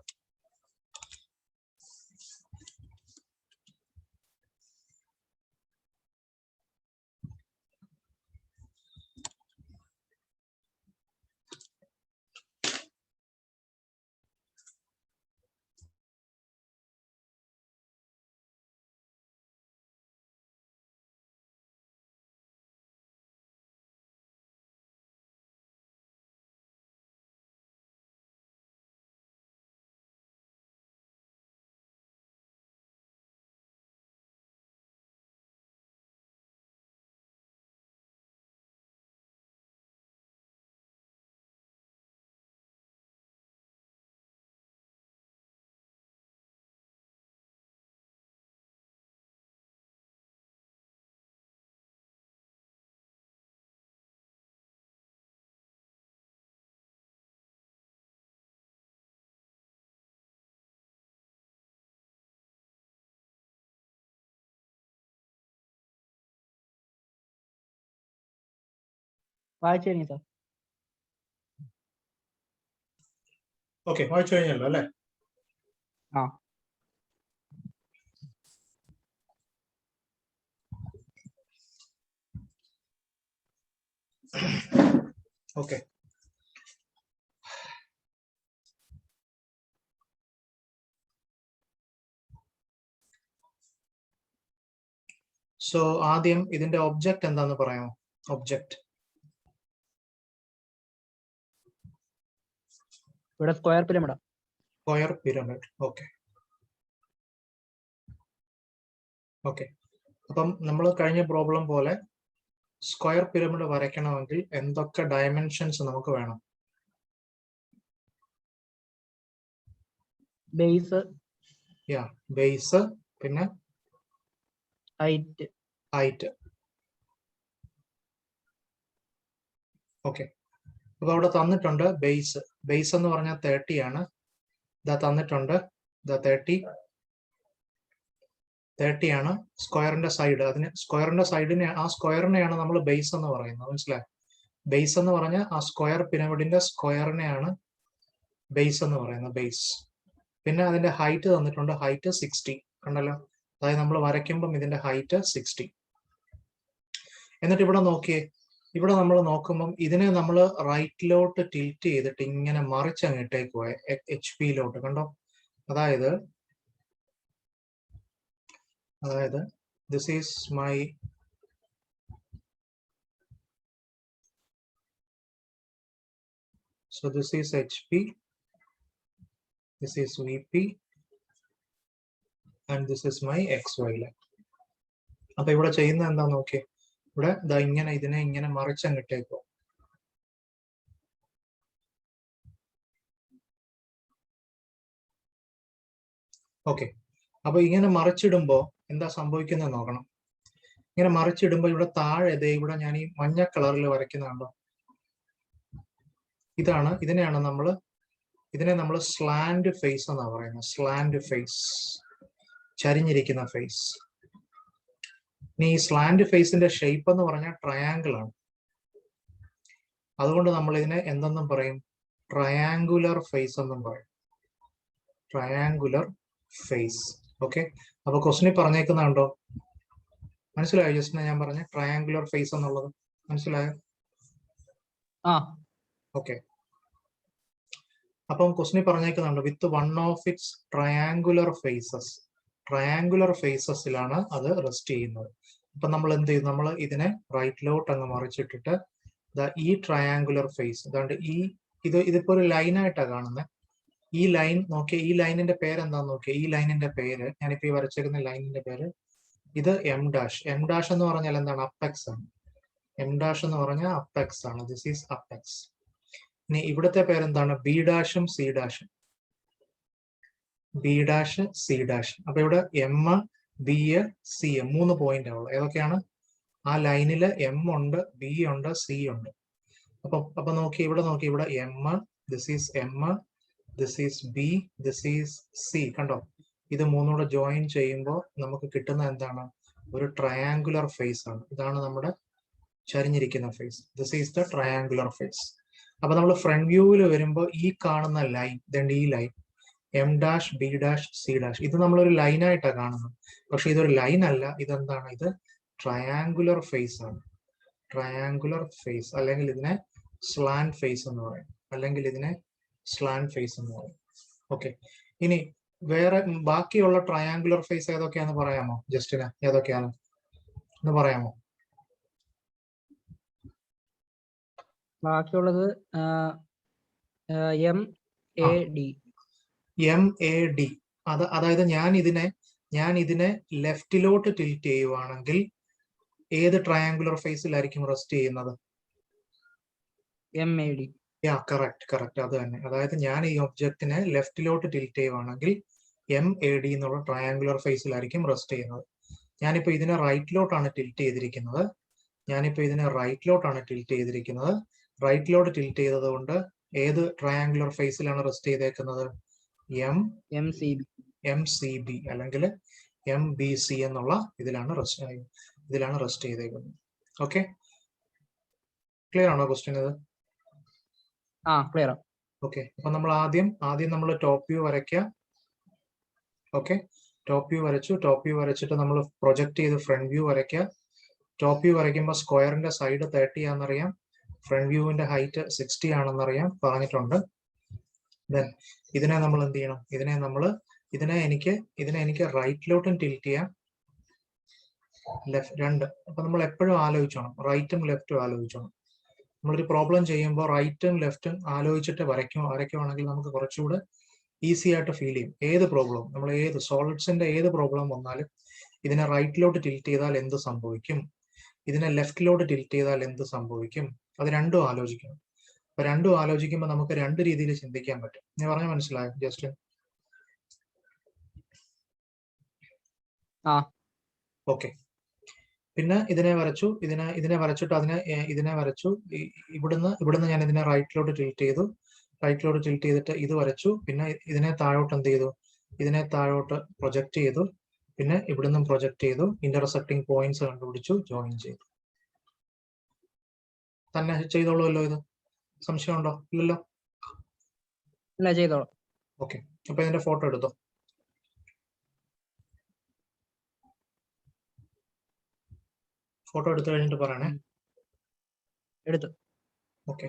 വായിച്ചു കഴിഞ്ഞു സാർ. ഓക്കെ, വായിച്ചു കഴിഞ്ഞല്ലോ അല്ലേ? ആ. ഓക്കെ, സോ ആദ്യം ഇതിന്റെ ഒബ്ജക്റ്റ് എന്താന്ന് പറയാമോ? ഒബ്ജക്റ്റ് ഇവിടെ square pyramid. Square pyramid. Okay, okay. അപ്പം നമ്മൾ കഴിഞ്ഞ പ്രോബ്ലം പോലെ സ്ക്വയർ പിരമിഡ് വരയ്ക്കണമെങ്കിൽ എന്തൊക്കെ ഡയമെൻഷൻസ് നമുക്ക് വേണം? ബേസ്, ബേസ്, പിന്നെ ഹൈറ്റ്. ഓക്കെ, അപ്പൊ അവിടെ തന്നിട്ടുണ്ട് ബേസ് എന്ന് പറഞ്ഞാൽ 30 ആണ്. ഇതാ തന്നിട്ടുണ്ട്, ഇതാ 30 ആണ്. സ്ക്വയറിന്റെ സൈഡ്, സ്ക്വയറിന്റെ സൈഡിനെ, ആ സ്ക്വയറിനെയാണ് നമ്മൾ ബേസ് എന്ന് പറയുന്നത്. മനസ്സിലായി? ബേസ് എന്ന് പറഞ്ഞാൽ ആ സ്ക്വയർ പിരമിഡിന്റെ സ്ക്വയറിനെയാണ് ബേസ് എന്ന് പറയുന്നത്, ബേസ്. പിന്നെ അതിന്റെ ഹൈറ്റ് തന്നിട്ടുണ്ട്, ഹൈറ്റ് 60. കണ്ടല്ലോ, അതായത് നമ്മൾ വരയ്ക്കുമ്പം ഇതിന്റെ ഹൈറ്റ് 60. എന്നിട്ട് ഇവിടെ നോക്കിയേ, ഇവിടെ നമ്മൾ നോക്കുമ്പം ഇതിനെ നമ്മൾ റൈറ്റിലോട്ട് ടിൽറ്റ് ചെയ്തിട്ട് ഇങ്ങനെ മറിച്ചങ്ങ് ഇട്ടേക്കുവാ, HP ലോട്ട്. കണ്ടോ? അതായത് this is my this is HP, this is VP, and this is my XY line. അപ്പൊ ഇവിടെ ചെയ്യുന്നത് എന്താ നോക്കിയേ, ഇവിടെ ഇങ്ങനെ ഇതിനെ ഇങ്ങനെ മറിച്ചങ്ങിട്ടേക്കോ. ഓക്കെ, അപ്പൊ ഇങ്ങനെ മറിച്ചിടുമ്പോ എന്താ സംഭവിക്കുന്നത് നോക്കണം. ഇങ്ങനെ മറിച്ചിടുമ്പോ ഇവിടെ താഴെ ഇവിടെ ഞാൻ ഈ മഞ്ഞ കളറിൽ വരയ്ക്കുന്നുണ്ടോ, ഇതിനെ നമ്മൾ സ്ലാൻഡ് ഫേസ് എന്നാ പറയുന്നത്. സ്ലാൻഡ് ഫേസ്, ചരിഞ്ഞിരിക്കുന്ന ഫേസ്. ഇനി ഈ സ്ലാൻഡ് ഫേസിന്റെ ഷേപ്പ് എന്ന് പറഞ്ഞാൽ ട്രയാങ്കിൾ ആണ്. അതുകൊണ്ട് നമ്മൾ ഇതിനെ എന്തെന്നും പറയും? ട്രയാങ്കുലർ ഫേസ് എന്നും പറയും. Triangular face. ഓക്കെ, അപ്പൊ ക്വസ്റ്റ്യനിൽ പറഞ്ഞേക്കുന്നുണ്ടോ? മനസ്സിലായോ ജസ്റ്റിനെ ഞാൻ പറഞ്ഞ ട്രയാങ്കുലർ ഫേസ് എന്നുള്ളത്? മനസ്സിലായോ? ഓക്കെ, അപ്പം ക്വസ്റ്റ്യനിൽ പറഞ്ഞേക്കുന്നുണ്ട് with one of its triangular faces. Triangular ഫേസസിലാണ് അത് റെസ്റ്റ് ചെയ്യുന്നത്. അപ്പൊ നമ്മൾ എന്ത് ചെയ്യും? നമ്മൾ ഇതിനെ റൈറ്റിലോട്ട് അങ്ങ് മറിച്ചിട്ടിട്ട് ഈ ട്രയാങ്കുലർ ഫേസ്, അതാണ്ട് ഇതിപ്പോ ഒരു ലൈനായിട്ടാണ് കാണുന്നത്. ഈ ലൈൻ നോക്കിയ, ഈ ലൈനിന്റെ പേര് എന്താന്ന് നോക്കിയ, ഈ ലൈനിന്റെ പേര്, ഞാനിപ്പോ ഈ വരച്ചേക്കുന്ന ലൈനിന്റെ പേര് ഇത് M'. M' എന്ന് പറഞ്ഞാൽ എന്താണ്? അപ്പെക്സ് ആണ്. M' എന്ന് പറഞ്ഞാൽ അപ്പെക്സ് ആണ്. This is apex. ഇനി ഇവിടുത്തെ പേരെന്താണ്? ബി ഡാഷും സി ഡാഷും. B dash C dash. അപ്പൊ ഇവിടെ എം, ബി, സി 3 പോയിന്റ് ഉള്ളു. ഏതൊക്കെയാണ്? ആ ലൈനില് എം ഉണ്ട്, ബി ഉണ്ട്, സി ഉണ്ട്. അപ്പൊ നോക്കി ഇവിടെ M, this is M, this is B, this is C. കണ്ടോ? ഇത് മൂന്നൂടെ ജോയിൻ ചെയ്യുമ്പോൾ നമുക്ക് കിട്ടുന്ന എന്താണ്? ഒരു ട്രയാങ്കുലർ ഫേസ് ആണ്. ഇതാണ് നമ്മുടെ ചരിഞ്ഞിരിക്കുന്ന face. This is the triangular face. അപ്പൊ നമ്മൾ ഫ്രണ്ട് വ്യൂവിൽ വരുമ്പോൾ ഈ കാണുന്ന ലൈൻ, ഈ line M dash, B dash, C dash, ഇത് നമ്മളൊരു ലൈനായിട്ടാണ് കാണുന്നത്. പക്ഷെ ഇതൊരു ലൈൻ അല്ല. ഇതെന്താണ്? ഇത് ട്രയാങ്കുലർ ഫേസ് ആണ്. ട്രയാങ്കുലർ ഫേസ്, അല്ലെങ്കിൽ ഇതിനെ സ്ലാന്റ് ഫേസ് എന്ന് പറയും. ഓക്കെ. ഇനി വേറെ ബാക്കിയുള്ള ട്രയാങ്കുലർ ഫേസ് ഏതൊക്കെയാന്ന് പറയാമോ? ജസ്റ്റിന് ഏതൊക്കെയാണ് എന്ന് പറയാമോ? ബാക്കിയുള്ളത് M A D. M A D. അതായത് ഞാൻ ഇതിനെ ലെഫ്റ്റിലോട്ട് ടിൽറ്റ് ചെയ്യുവാണെങ്കിൽ ഏത് ട്രയാങ്കുലർ ഫേസിലായിരിക്കും റെസ്റ്റ് ചെയ്യുന്നത്? M A D. കറക്റ്റ് അത് തന്നെ. അതായത് ഞാൻ ഈ ഒബ്ജക്റ്റിനെ ലെഫ്റ്റിലോട്ട് ടിൽറ്റ് ചെയ്യുവാണെങ്കിൽ എം എ ഡി എന്നുള്ള ട്രയാങ്കുലർ ഫേസിലായിരിക്കും റെസ്റ്റ് ചെയ്യുന്നത്. ഞാനിപ്പോ ഇതിനെ റൈറ്റിലോട്ടാണ് ടിൽറ്റ് ചെയ്തിരിക്കുന്നത്. റൈറ്റിലോട്ട് ടിൽറ്റ് ചെയ്തത് കൊണ്ട് ഏത് ട്രയാങ്കുലർ ഫേസിലാണ് റെസ്റ്റ് ചെയ്തേക്കുന്നത്? എം സി ബി അല്ലെങ്കിൽ എം ബി സി എന്നുള്ള ഇതിലാണ് റെസ്റ്റ് ചെയ്തേക്കുന്നത്. ഓക്കെ, ക്ലിയർ ആണോ ക്വസ്റ്റ്യൻ ഇത്? ക്ലിയർ. ഓക്കെ, അപ്പൊ നമ്മൾ ആദ്യം നമ്മൾ ടോപ്പ് വ്യൂ വരയ്ക്കുക. ഓക്കെ, ടോപ്പ് വ്യൂ വരച്ചിട്ട് നമ്മൾ പ്രൊജക്ട് ചെയ്ത് ഫ്രണ്ട് വ്യൂ വരയ്ക്കുക. ടോപ്പ് വ്യൂ വരയ്ക്കുമ്പോൾ സ്ക്വയറിന്റെ സൈഡ് 30 ആണെന്നറിയാം, ഫ്രണ്ട് വ്യൂവിന്റെ ഹൈറ്റ് 60 ആണെന്നറിയാം, പറഞ്ഞിട്ടുണ്ട്. ദെൻ ഇതിനെ നമ്മൾ എന്ത് ചെയ്യണം? ഇതിനെ എനിക്ക് റൈറ്റിലോട്ടും ടിൽറ്റ് ചെയ്യാം, രണ്ട്. അപ്പൊ നമ്മൾ എപ്പോഴും ആലോചിച്ചോണം, റൈറ്റും ലെഫ്റ്റും ആലോചിച്ചോണം. നമ്മളൊരു പ്രോബ്ലം ചെയ്യുമ്പോൾ റൈറ്റും ലെഫ്റ്റും ആലോചിച്ചിട്ട് വരയ്ക്കുവാണെങ്കിൽ നമുക്ക് കുറച്ചുകൂടെ ഈസി ആയിട്ട് ഫീൽ ചെയ്യും. ഏത് പ്രോബ്ലം, നമ്മൾ സോളിഡ്സിന്റെ ഏത് പ്രോബ്ലം വന്നാലും ഇതിനെ റൈറ്റിലോട്ട് ടിൽറ്റ് ചെയ്താൽ എന്ത് സംഭവിക്കും, ഇതിനെ ലെഫ്റ്റിലോട്ട് ടിൽറ്റ് ചെയ്താൽ എന്ത് സംഭവിക്കും, അത് രണ്ടും ആലോചിക്കണം. അപ്പൊ രണ്ടും ആലോചിക്കുമ്പോൾ നമുക്ക് രണ്ട് രീതിയിൽ ചിന്തിക്കാൻ പറ്റും. ഞാൻ പറഞ്ഞ മനസ്സിലായോ ജസ്റ്റിൻ? ഓക്കെ. പിന്നെ ഇതിനെ വരച്ചു, ഇതിനെ വരച്ചിട്ട് ഇതിനെ വരച്ചു. ഇവിടുന്ന് ഞാൻ ഇതിനെ റൈറ്റിലോട്ട് ടിൽറ്റ് ചെയ്തിട്ട് ഇത് വരച്ചു. പിന്നെ ഇതിനെ താഴോട്ട് എന്ത് ചെയ്തു? ഇതിനെ താഴോട്ട് പ്രൊജക്ട് ചെയ്തു. പിന്നെ ഇവിടുന്ന് പ്രൊജക്ട് ചെയ്തു, ഇന്റർസെക്ടിങ് പോയിന്റ്സ് കണ്ടുപിടിച്ചു, ജോയിൻ ചെയ്തു. തന്നെ ചെയ്തോളൂല്ലോ ഇത്? സംശയം ഉണ്ടോ? ഇല്ലല്ലോ. ചെയ്തോളൂ. ഓക്കെ, അപ്പൊ ഇതിന്റെ ഫോട്ടോ എടുത്തോ. ഫോട്ടോ എടുത്തു കഴിഞ്ഞിട്ട് പറയണേ. എടുത്തു. ഓക്കെ,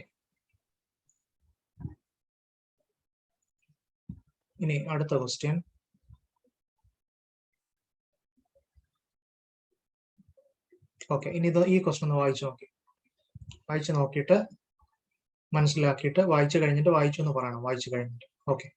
ഇനി അടുത്ത ക്വസ്റ്റ്യൻ. ഓക്കെ, ഇനി ഈ ക്വസ്റ്റ്യൻ ഒന്ന് വായിച്ചു നോക്കിയിട്ട് മനസ്സിലാക്കിയിട്ട് വായിച്ചു കഴിഞ്ഞിട്ട് വായിച്ചു എന്ന് പറയണം. വായിച്ചു കഴിഞ്ഞിട്ട്. ഓക്കെ.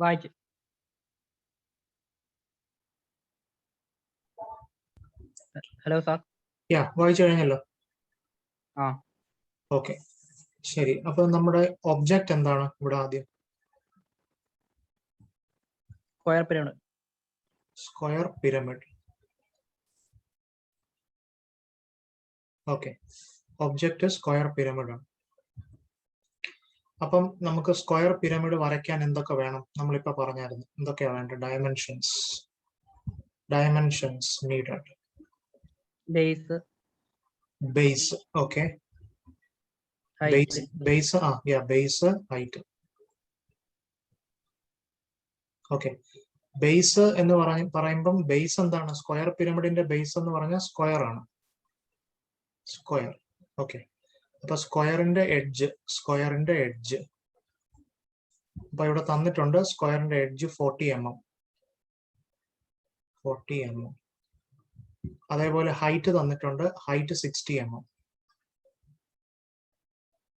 വായിച്ചു. Hello sir. വായിച്ചു കഴിഞ്ഞല്ലോ. ആ ഓക്കെ, ശരി. അപ്പൊ നമ്മുടെ ഒബ്ജക്റ്റ് എന്താണ് ഇവിടെ? ആദ്യം square pyramid. Square pyramid. Okay, object square pyramid ആണ്. അപ്പം നമുക്ക് സ്ക്വയർ പിരമിഡ് വരയ്ക്കാൻ എന്തൊക്കെ വേണം? നമ്മളിപ്പോ പറഞ്ഞായിരുന്നു എന്തൊക്കെയാ വേണ്ടത്. Dimensions needed. Base. Okay, base height. Okay, base എന്ന് പറയുമ്പം ബേസ് എന്താണ്? സ്ക്വയർ പിരമിഡിന്റെ ബേസ് എന്ന് പറഞ്ഞാൽ സ്ക്വയർ ആണ്. സ്ക്വയർ. ഓക്കെ, അപ്പൊ സ്ക്വയറിന്റെ എഡ്ജ് അപ്പൊ ഇവിടെ തന്നിട്ടുണ്ട് സ്ക്വയറിന്റെ എഡ്ജ് 40 mm. അതേപോലെ ഹൈറ്റ് തന്നിട്ടുണ്ട്, ഹൈറ്റ് 60 mm.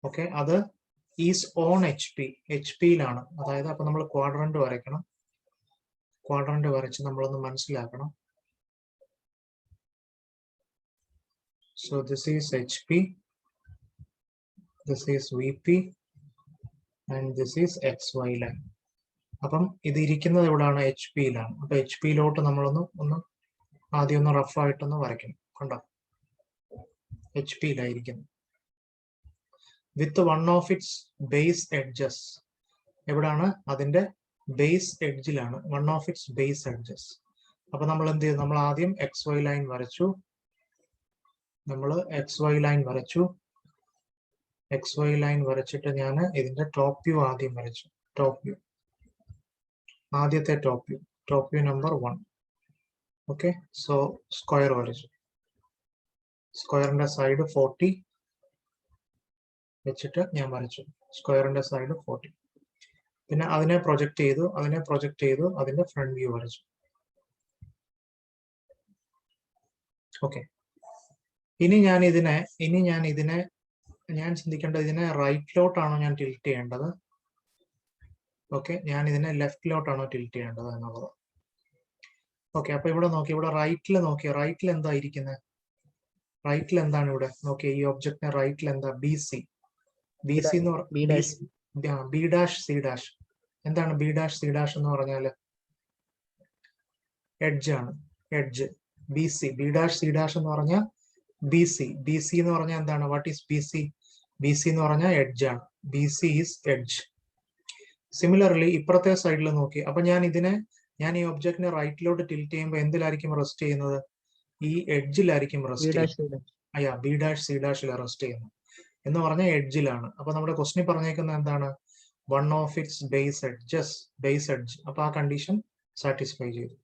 ഓക്കെ, അത് ഈസ് ഓൺ എച്ച് പിയിലാണ്. അതായത് അപ്പൊ നമ്മൾ ക്വാഡ്രന്റ് വരയ്ക്കണം. ക്വാഡ്രന്റ് വരച്ച് നമ്മളൊന്ന് മനസ്സിലാക്കണം. So this is HP, this is VP, and this is XY line. അപ്പം ഇത് ഇരിക്കുന്നത് എവിടാണ്? എച്ച് പിയിലാണ്. അപ്പൊ എച്ച് പിയിലോട്ട് നമ്മളൊന്ന് ആദ്യം ഒന്ന് റഫ് ആയിട്ടൊന്ന് വരയ്ക്കണം. കണ്ടോ, എച്ച് പിയിലായിരിക്കുന്നു. With one of its base edges. എവിടാണ്? അതിന്റെ ബേസ് എഡ്ജിലാണ്. One of its base edges. അപ്പൊ നമ്മൾ എന്ത് ചെയ്തു? നമ്മൾ ആദ്യം XY ലൈൻ വരച്ചു. XY ലൈൻ വരച്ചിട്ട് ഞാൻ ഇതിന്റെ ടോപ്പ് വ്യൂ ആദ്യം വരച്ചു. ആദ്യത്തെ top view number 1. Okay, so square വരച്ചു. സ്ക്വയറിന്റെ സൈഡ് 40 വെച്ചിട്ട് ഞാൻ വരച്ചു. സ്ക്വയറിന്റെ സൈഡ് 40. പിന്നെ അതിനെ പ്രൊജക്ട് ചെയ്തു. അതിന്റെ ഫ്രണ്ട് വ്യൂ വരച്ചു. ഓക്കെ, ഇനി ഞാൻ ചിന്തിക്കേണ്ടത് ഇതിനെ റൈറ്റിലോട്ടാണോ ഞാൻ ടിൽറ്റ് ചെയ്യേണ്ടത്? ഓക്കെ, ഞാൻ ഇതിനെ ലെഫ്റ്റിലോട്ടാണോ ടിൽറ്റ് ചെയ്യേണ്ടത് എന്നുള്ളത്. ഓക്കെ, അപ്പൊ ഇവിടെ നോക്കി, ഇവിടെ റൈറ്റിൽ എന്താ ഇരിക്കുന്നത്? റൈറ്റിൽ എന്താണ് ഇവിടെ? നോക്കിയ ഈ ഒബ്ജക്റ്റിന് റൈറ്റിൽ എന്താ? BC എന്ന് B ഡാഷ് C ഡാഷ്. എന്താണ് B ഡാഷ് C ഡാഷ് എന്ന് പറഞ്ഞാല്? എഡ്ജ് ആണ്. Edge BC. B dash C dash എന്ന് പറഞ്ഞാൽ BC എന്ന് പറഞ്ഞാൽ എന്താണ്? വാട്ട് ഈസ് BC എന്ന് പറഞ്ഞാൽ എഡ്ജ് ആണ്. BC is edge. സിമിലർലി ഇപ്പുറത്തെ സൈഡിൽ നോക്കി. അപ്പൊ ഞാൻ ഈ ഒബ്ജക്റ്റിനെ റൈറ്റിലോട്ട് ടിൽറ്റ് ചെയ്യുമ്പോൾ എന്തിലായിരിക്കും റെസ്റ്റ് ചെയ്യുന്നത്? ഈ എഡ്ജിലായിരിക്കും റെസ്റ്റ് ചെയ്യുന്നത്. B ഡാഷ് C ഡാഷിൽ റെസ്റ്റ് ചെയ്യുന്നത് എന്ന് പറഞ്ഞാൽ എഡ്ജിലാണ്. അപ്പൊ നമ്മുടെ ക്വസ്റ്റ്യൻ പറഞ്ഞേക്കുന്നത് എന്താണ്? One of its base edge. അപ്പൊ ആ കണ്ടീഷൻ സാറ്റിസ്ഫൈ ചെയ്തു.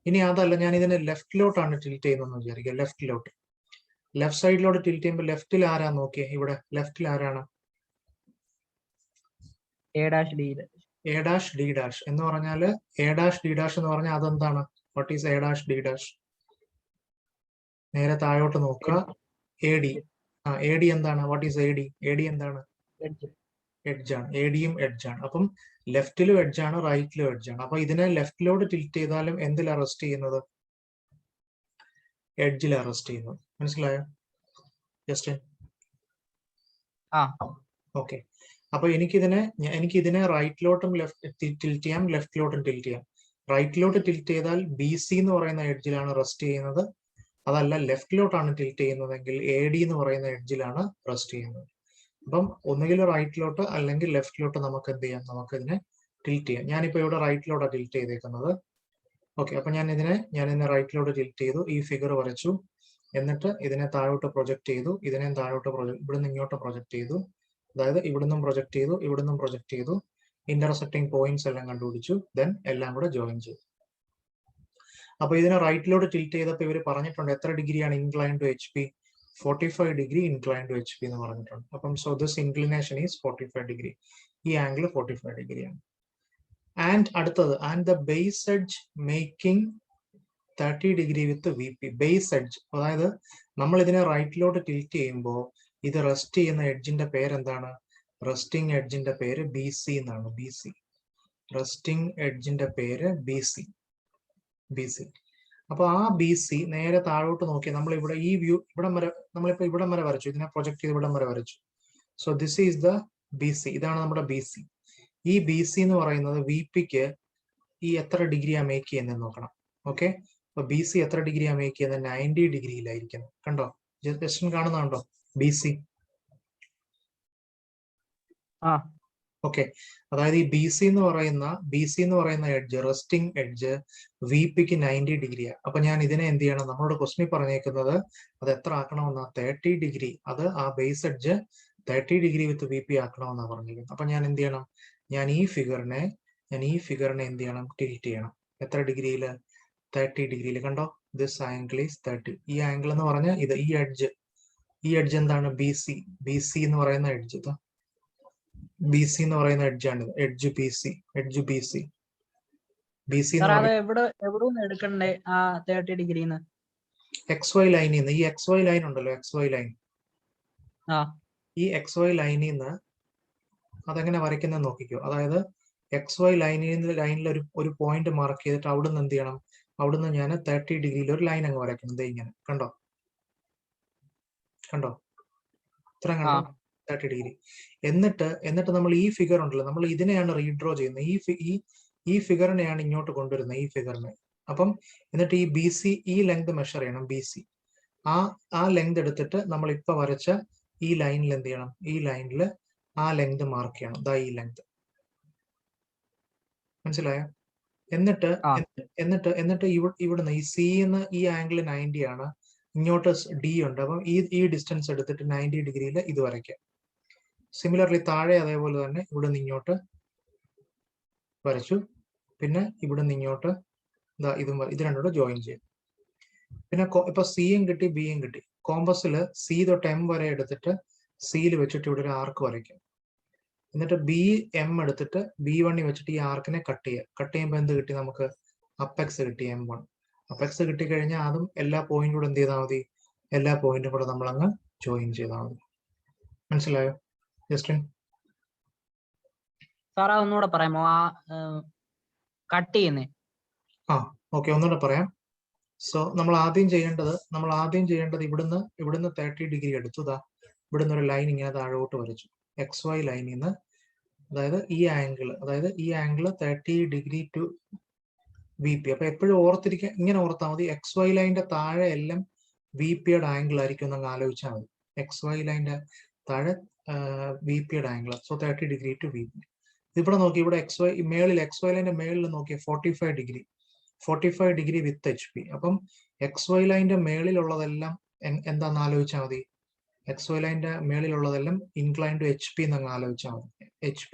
ഇനി അതല്ല, ഞാൻ ഇതിനെ ലെഫ്റ്റിലോട്ടാണ് ടിൽറ്റ് ചെയ്യുന്നതെന്ന് വിചാരിക്കുക. ലെഫ്റ്റ് സൈഡിലോട്ട് ടിൽറ്റ് ചെയ്യുമ്പോൾ ലെഫ്റ്റിൽ ആരാ? നോക്കിയേ, ഇവിടെ ലെഫ്റ്റിൽ ആരാണ്? A ഡാഷ് D ഡാഷ് എന്ന് പറഞ്ഞാല് A ഡാഷ് D ഡാഷ് എന്ന് പറഞ്ഞാൽ അതെന്താണ്? What is A dash D dash? നേരെ താഴോട്ട് നോക്കുക. AD എന്താണ്? വാട്ട് ഈസ് AD എന്താണ്? എഡ്ജാണ്. ADയും എഡ്ജാണ്. അപ്പം ലെഫ്റ്റിലും എഡ്ജാണ്, റൈറ്റിലും എഡ്ജാണ്. അപ്പൊ ഇതിനെ ലെഫ്റ്റിലോട്ട് ടിൽറ്റ് ചെയ്താലും എന്തിൽ അറസ്റ്റ് ചെയ്യുന്നത്? എഡ്ജിൽ അറസ്റ്റ് ചെയ്യുന്നത്. മനസ്സിലായോ ജസ്റ്റിൻ? ഓക്കെ, അപ്പൊ എനിക്കിതിനെ റൈറ്റിലോട്ടും ടിൽറ്റ് ചെയ്യാം, ലെഫ്റ്റിലോട്ടും ടിൽറ്റ് ചെയ്യാം. റൈറ്റിലോട്ട് ടിൽറ്റ് ചെയ്താൽ BC എന്ന് പറയുന്ന എഡ്ജിലാണ് റെസ്റ്റ് ചെയ്യുന്നത്. അതല്ല, ലെഫ്റ്റിലോട്ടാണ് ടിൽറ്റ് ചെയ്യുന്നതെങ്കിൽ AD എന്ന് പറയുന്ന എഡ്ജിലാണ് റെസ്റ്റ് ചെയ്യുന്നത്. അപ്പം ഒന്നുകിൽ റൈറ്റിലോട്ട് അല്ലെങ്കിൽ ലെഫ്റ്റിലോട്ട് നമുക്ക് എന്ത് ചെയ്യാം? നമുക്കിതിനെ ടിൽറ്റ് ചെയ്യാം. ഞാനിപ്പോ ഇവിടെ റൈറ്റിലോട്ടാണ് ടിൽറ്റ് ചെയ്തേക്കുന്നത്. ഓക്കെ, അപ്പൊ ഞാൻ ഇതിനെ റൈറ്റിലോട്ട് ടിൽറ്റ് ചെയ്തു. ഈ ഫിഗർ വരച്ചു. എന്നിട്ട് ഇതിനെ താഴോട്ട് പ്രൊജക്ട് ചെയ്തു. ഇതിനെ താഴോട്ട് ഇവിടുന്ന് ഇങ്ങോട്ട് പ്രൊജക്ട് ചെയ്തു. അതായത് ഇവിടുന്നും പ്രൊജക്ട് ചെയ്തു. ഇന്റർസെക്ടിങ് പോയിന്റ്സ് എല്ലാം കണ്ടുപിടിച്ചു. ദെൻ എല്ലാം കൂടെ ജോയിൻ ചെയ്തു. അപ്പൊ ഇതിനെ റൈറ്റിലോട്ട് ടിൽറ്റ് ചെയ്തപ്പോൾ ഇവർ പറഞ്ഞിട്ടുണ്ട് എത്ര ഡിഗ്രിയാണ് incline to HP? 45 degree incline to HP എന്ന് പറഞ്ഞിട്ടുണ്ട്. അപ്പം so this inclination is 45 degree. ഈ ആംഗിൾ 45 ഡിഗ്രിയാണ്. അടുത്തത് the base edge making 30 degree with VP. Base edge, അതായത് നമ്മൾ ഇതിനെ റൈറ്റിലോട്ട് ടിൽറ്റ് ചെയ്യുമ്പോൾ ഇത് റെസ്റ്റ് ചെയ്യുന്ന എഡ്ജിന്റെ പേര് എന്താണ്? റെസ്റ്റിംഗ് എഡ്ജിന്റെ പേര് BC എന്നാണ്. BC. റെസ്റ്റിംഗ് എഡ്ജിന്റെ പേര് BC. അപ്പൊ ആ BC നേരെ താഴോട്ട് നോക്കി നമ്മൾ ഇവിടെ ഈ വ്യൂ ഇവിടം വരെ നമ്മളിപ്പോ ഇവിടം വരെ വരച്ചു, ഇതിനെ പ്രൊജക്ട് ചെയ്ത് ഇവിടം വരെ വരച്ചു. So this is the BC. ഇതാണ് നമ്മുടെ BC. ഈ BC എന്ന് പറയുന്നത് VPക്ക് ഈ എത്ര ഡിഗ്രിയാ മേക്ക് ചെയ്യുന്നത് നോക്കണം. ഓക്കെ, അപ്പൊ BC എത്ര ഡിഗ്രിയാ മേക്ക് ചെയ്യുന്നത്? 90 ഡിഗ്രിയിലായിരിക്കുന്നത്. കണ്ടോ, ജസ്റ്റ് കാണുന്നുണ്ടോ BC? ഓക്കെ, അതായത് ഈ BC എന്ന് പറയുന്ന എഡ്ജ്, റെസ്റ്റിംഗ് എഡ്ജ് VPക്ക് 90 ഡിഗ്രിയാണ്. അപ്പൊ ഞാൻ ഇതിനെ എന്ത് ചെയ്യണം? നമ്മളോട് ക്വസ്റ്റ്യൻ പറഞ്ഞേക്കുന്നത് അത് എത്ര ആക്കണമെന്നാ? 30 ഡിഗ്രി. അത് ആ base edge 30 degree with VP ആക്കണമെന്നാണ് പറഞ്ഞിരിക്കുന്നത്. അപ്പൊ ഞാൻ എന്ത് ചെയ്യണം? ഞാൻ ഈ ഫിഗറിനെ എന്ത് ചെയ്യണം? ടിൽറ്റ് ചെയ്യണം. എത്ര ഡിഗ്രിയിൽ? 30 ഡിഗ്രിയിൽ. കണ്ടോ, ദിസ് ആംഗിൾ ഈസ് 30. ഈ ആംഗിൾ എന്ന് പറഞ്ഞാൽ ഇത് ഈ എഡ്ജ് എന്താണ്? BC എന്ന് പറയുന്ന എഡ്ജ്. BC എന്ന് പറയുന്ന എഡ്ജാണ്. എഡ്ജ് BC എടുക്കണ്ടേ ആ 30 ഡിഗ്രിന്ന്? XY ലൈനിൽ നിന്ന്. ഈ XY ലൈൻ ഉണ്ടല്ലോ, XY ലൈൻ, ഈ XY ലൈനിൽ നിന്ന് അതെങ്ങനെ വരയ്ക്കുന്നത് നോക്കിക്കോ. അതായത് XY ലൈനിൽ ഒരു പോയിന്റ് മാർക്ക് ചെയ്തിട്ട് അവിടുന്ന് എന്ത് ചെയ്യണം? അവിടുന്ന് ഞാൻ 30 ഡിഗ്രിയിൽ ഒരു ലൈൻ അങ്ങ് വരയ്ക്കുന്നത്. ഇങ്ങനെ കണ്ടോ, ഇത്ര കണ്ടോ? 30 ഡിഗ്രി. എന്നിട്ട് നമ്മൾ ഈ ഫിഗർ ഉണ്ടല്ലോ, നമ്മൾ ഇതിനെയാണ് റീഡ്രോ ചെയ്യുന്നത്. ഈ ഫിഗറിനെയാണ് ഇങ്ങോട്ട് കൊണ്ടുവരുന്നത്, ഈ ഫിഗറിനെ. അപ്പം എന്നിട്ട് ഈ BC, ഈ ലെങ്ത് മെഷർ ചെയ്യണം. BC ആ ലെങ്ത് എടുത്തിട്ട് നമ്മൾ ഇപ്പൊ വരച്ച ഈ ലൈനിൽ എന്ത് ചെയ്യണം? ഈ ലൈനിൽ ആ ലെങ്ത് മാർക്ക് ചെയ്യണം. ദാ ഈ ലെങ്ത്. മനസ്സിലായോ? എന്നിട്ട് ഇവിടുന്ന് ഈ C എന്ന് ഈ ആംഗിൾ 90 ആണ്, ഇങ്ങോട്ട് D ഉണ്ട്. അപ്പം ഈ ഡിസ്റ്റൻസ് എടുത്തിട്ട് 90 ഡിഗ്രിയിൽ ഇത് വരയ്ക്കാം. സിമിലർലി താഴെ അതേപോലെ തന്നെ ഇവിടെ നിന്ന് ഇങ്ങോട്ട് വരച്ചു. പിന്നെ ഇവിടെ നിന്ന് ഇങ്ങോട്ട് ഇത് രണ്ടുകൂടെ ജോയിൻ ചെയ്യും. പിന്നെ ഇപ്പൊ സിയും കിട്ടി, ബിയും കിട്ടി. കോമ്പസിൽ C തൊട്ട് M വരെ എടുത്തിട്ട് സിയിൽ വെച്ചിട്ട് ഇവിടെ ഒരു ആർക്ക് വരയ്ക്കും. എന്നിട്ട് BM എടുത്തിട്ട് B1 വെച്ചിട്ട് ഈ ആർക്കിനെ കട്ട് ചെയ്യുമ്പോൾ എന്ത് കിട്ടി നമുക്ക്? അപ്പെക്സ് കിട്ടി, M1. അപ്പെക്സ് കിട്ടിക്കഴിഞ്ഞാൽ അതും എല്ലാ പോയിന്റും കൂടെ എന്ത് ചെയ്താൽ മതി? എല്ലാ പോയിന്റും കൂടെ നമ്മൾ അങ്ങ് ജോയിൻ ചെയ്താൽ മതി. മനസ്സിലായോ ജസ്റ്റിൻ? ഒന്നുകൂടെ പറയാമോ ആ കട്ട് ചെയ്യുന്നേ? ഓക്കെ, ഒന്നുകൂടെ പറയാം. സോ നമ്മൾ ആദ്യം ചെയ്യേണ്ടത് ഇവിടുന്ന് 30 ഡിഗ്രി എടുത്തു. ഇവിടുന്ന് ഒരു ലൈൻ ഇങ്ങനെ താഴോട്ട് വരച്ചു, XY ലൈനിൽ നിന്ന്. അതായത് ഈ ആംഗിൾ 30 ഡിഗ്രി ടു VP. അപ്പൊ എപ്പോഴും ഇങ്ങനെ ഓർത്താൽ മതി, XY ലൈനിന്റെ താഴെ എല്ലാം VPയുടെ ആംഗിൾ ആയിരിക്കും എന്നങ്ങ് ആലോചിച്ചാൽ മതി. XY ലൈനിന്റെ താഴെ VPയുടെ angle. So 30 degree to VP. ഇവിടെ നോക്കി, ഇവിടെ XY ലൈനിന്റെ മേളിൽ നോക്കിയ 45 ഡിഗ്രി വിത്ത് HP. അപ്പം XY ലൈനിന്റെ മേളിലുള്ളതെല്ലാം എന്താന്ന് ആലോചിച്ചാൽ മതി? XY ലൈനിന്റെ മേളിലുള്ളതെല്ലാം ഇൻക്ലൈൻ ടു HP എന്നങ്ങ് ആലോചിച്ചാൽ മതി. HP.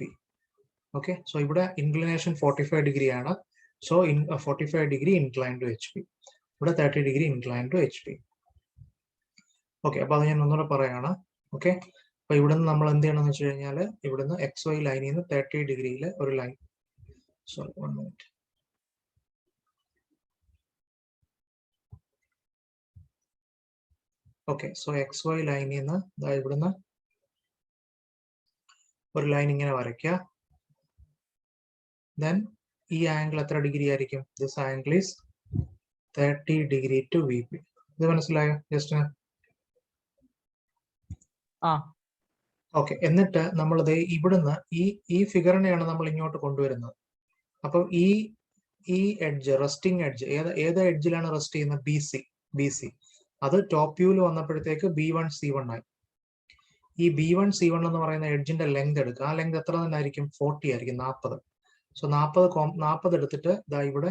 ഓക്കെ, സോ ഇവിടെ ഇൻക്ലിനേഷൻ 45 ഡിഗ്രി ആണ്. So 45 degree incline to HP. ഇവിടെ 30 degree incline to HP. Okay, അപ്പൊ അത് ഞാൻ ഒന്നുകൂടെ പറയാണ്. ഓക്കെ, അപ്പൊ ഇവിടുന്ന് നമ്മൾ എന്ത് ചെയ്യണം എന്ന് വെച്ച് കഴിഞ്ഞാൽ, ഇവിടുന്ന് XY ലൈനിൽ നിന്ന് 30 ഡിഗ്രിയിൽ ഒരു line. Sorry, 1 minute. Okay, so XY ലൈനിൽ നിന്ന് ഇവിടുന്ന് ഒരു ലൈൻ ഇങ്ങനെ വരയ്ക്കുക. ദെൻ ഈ ആംഗിൾ എത്ര ഡിഗ്രി ആയിരിക്കും? This angle is 30 degree to VP. ഇത് മനസ്സിലായോ ജസ്റ്റിന്? ഓക്കെ, എന്നിട്ട് നമ്മളത് ഇവിടുന്ന് ഈ ഫിഗറിനെയാണ് നമ്മൾ ഇങ്ങോട്ട് കൊണ്ടുവരുന്നത്. അപ്പം ഈ എഡ്ജ്, റെസ്റ്റിംഗ് എഡ്ജ്, ഏത് എഡ്ജിലാണ് റെസ്റ്റ് ചെയ്യുന്നത്? BC. അത് ടോപ്പ് വ്യൂവിൽ വന്നപ്പോഴത്തേക്ക് B1 C1 ആയി. ഈ B1 C1 എന്ന് പറയുന്ന എഡ്ജിന്റെ ലെങ്ത് എടുക്കുക. ആ ലെങ്ത് എത്ര തന്നെ ആയിരിക്കും? 40 ആയിരിക്കും, 40. സോ 40 എടുത്തിട്ട് ഇവിടെ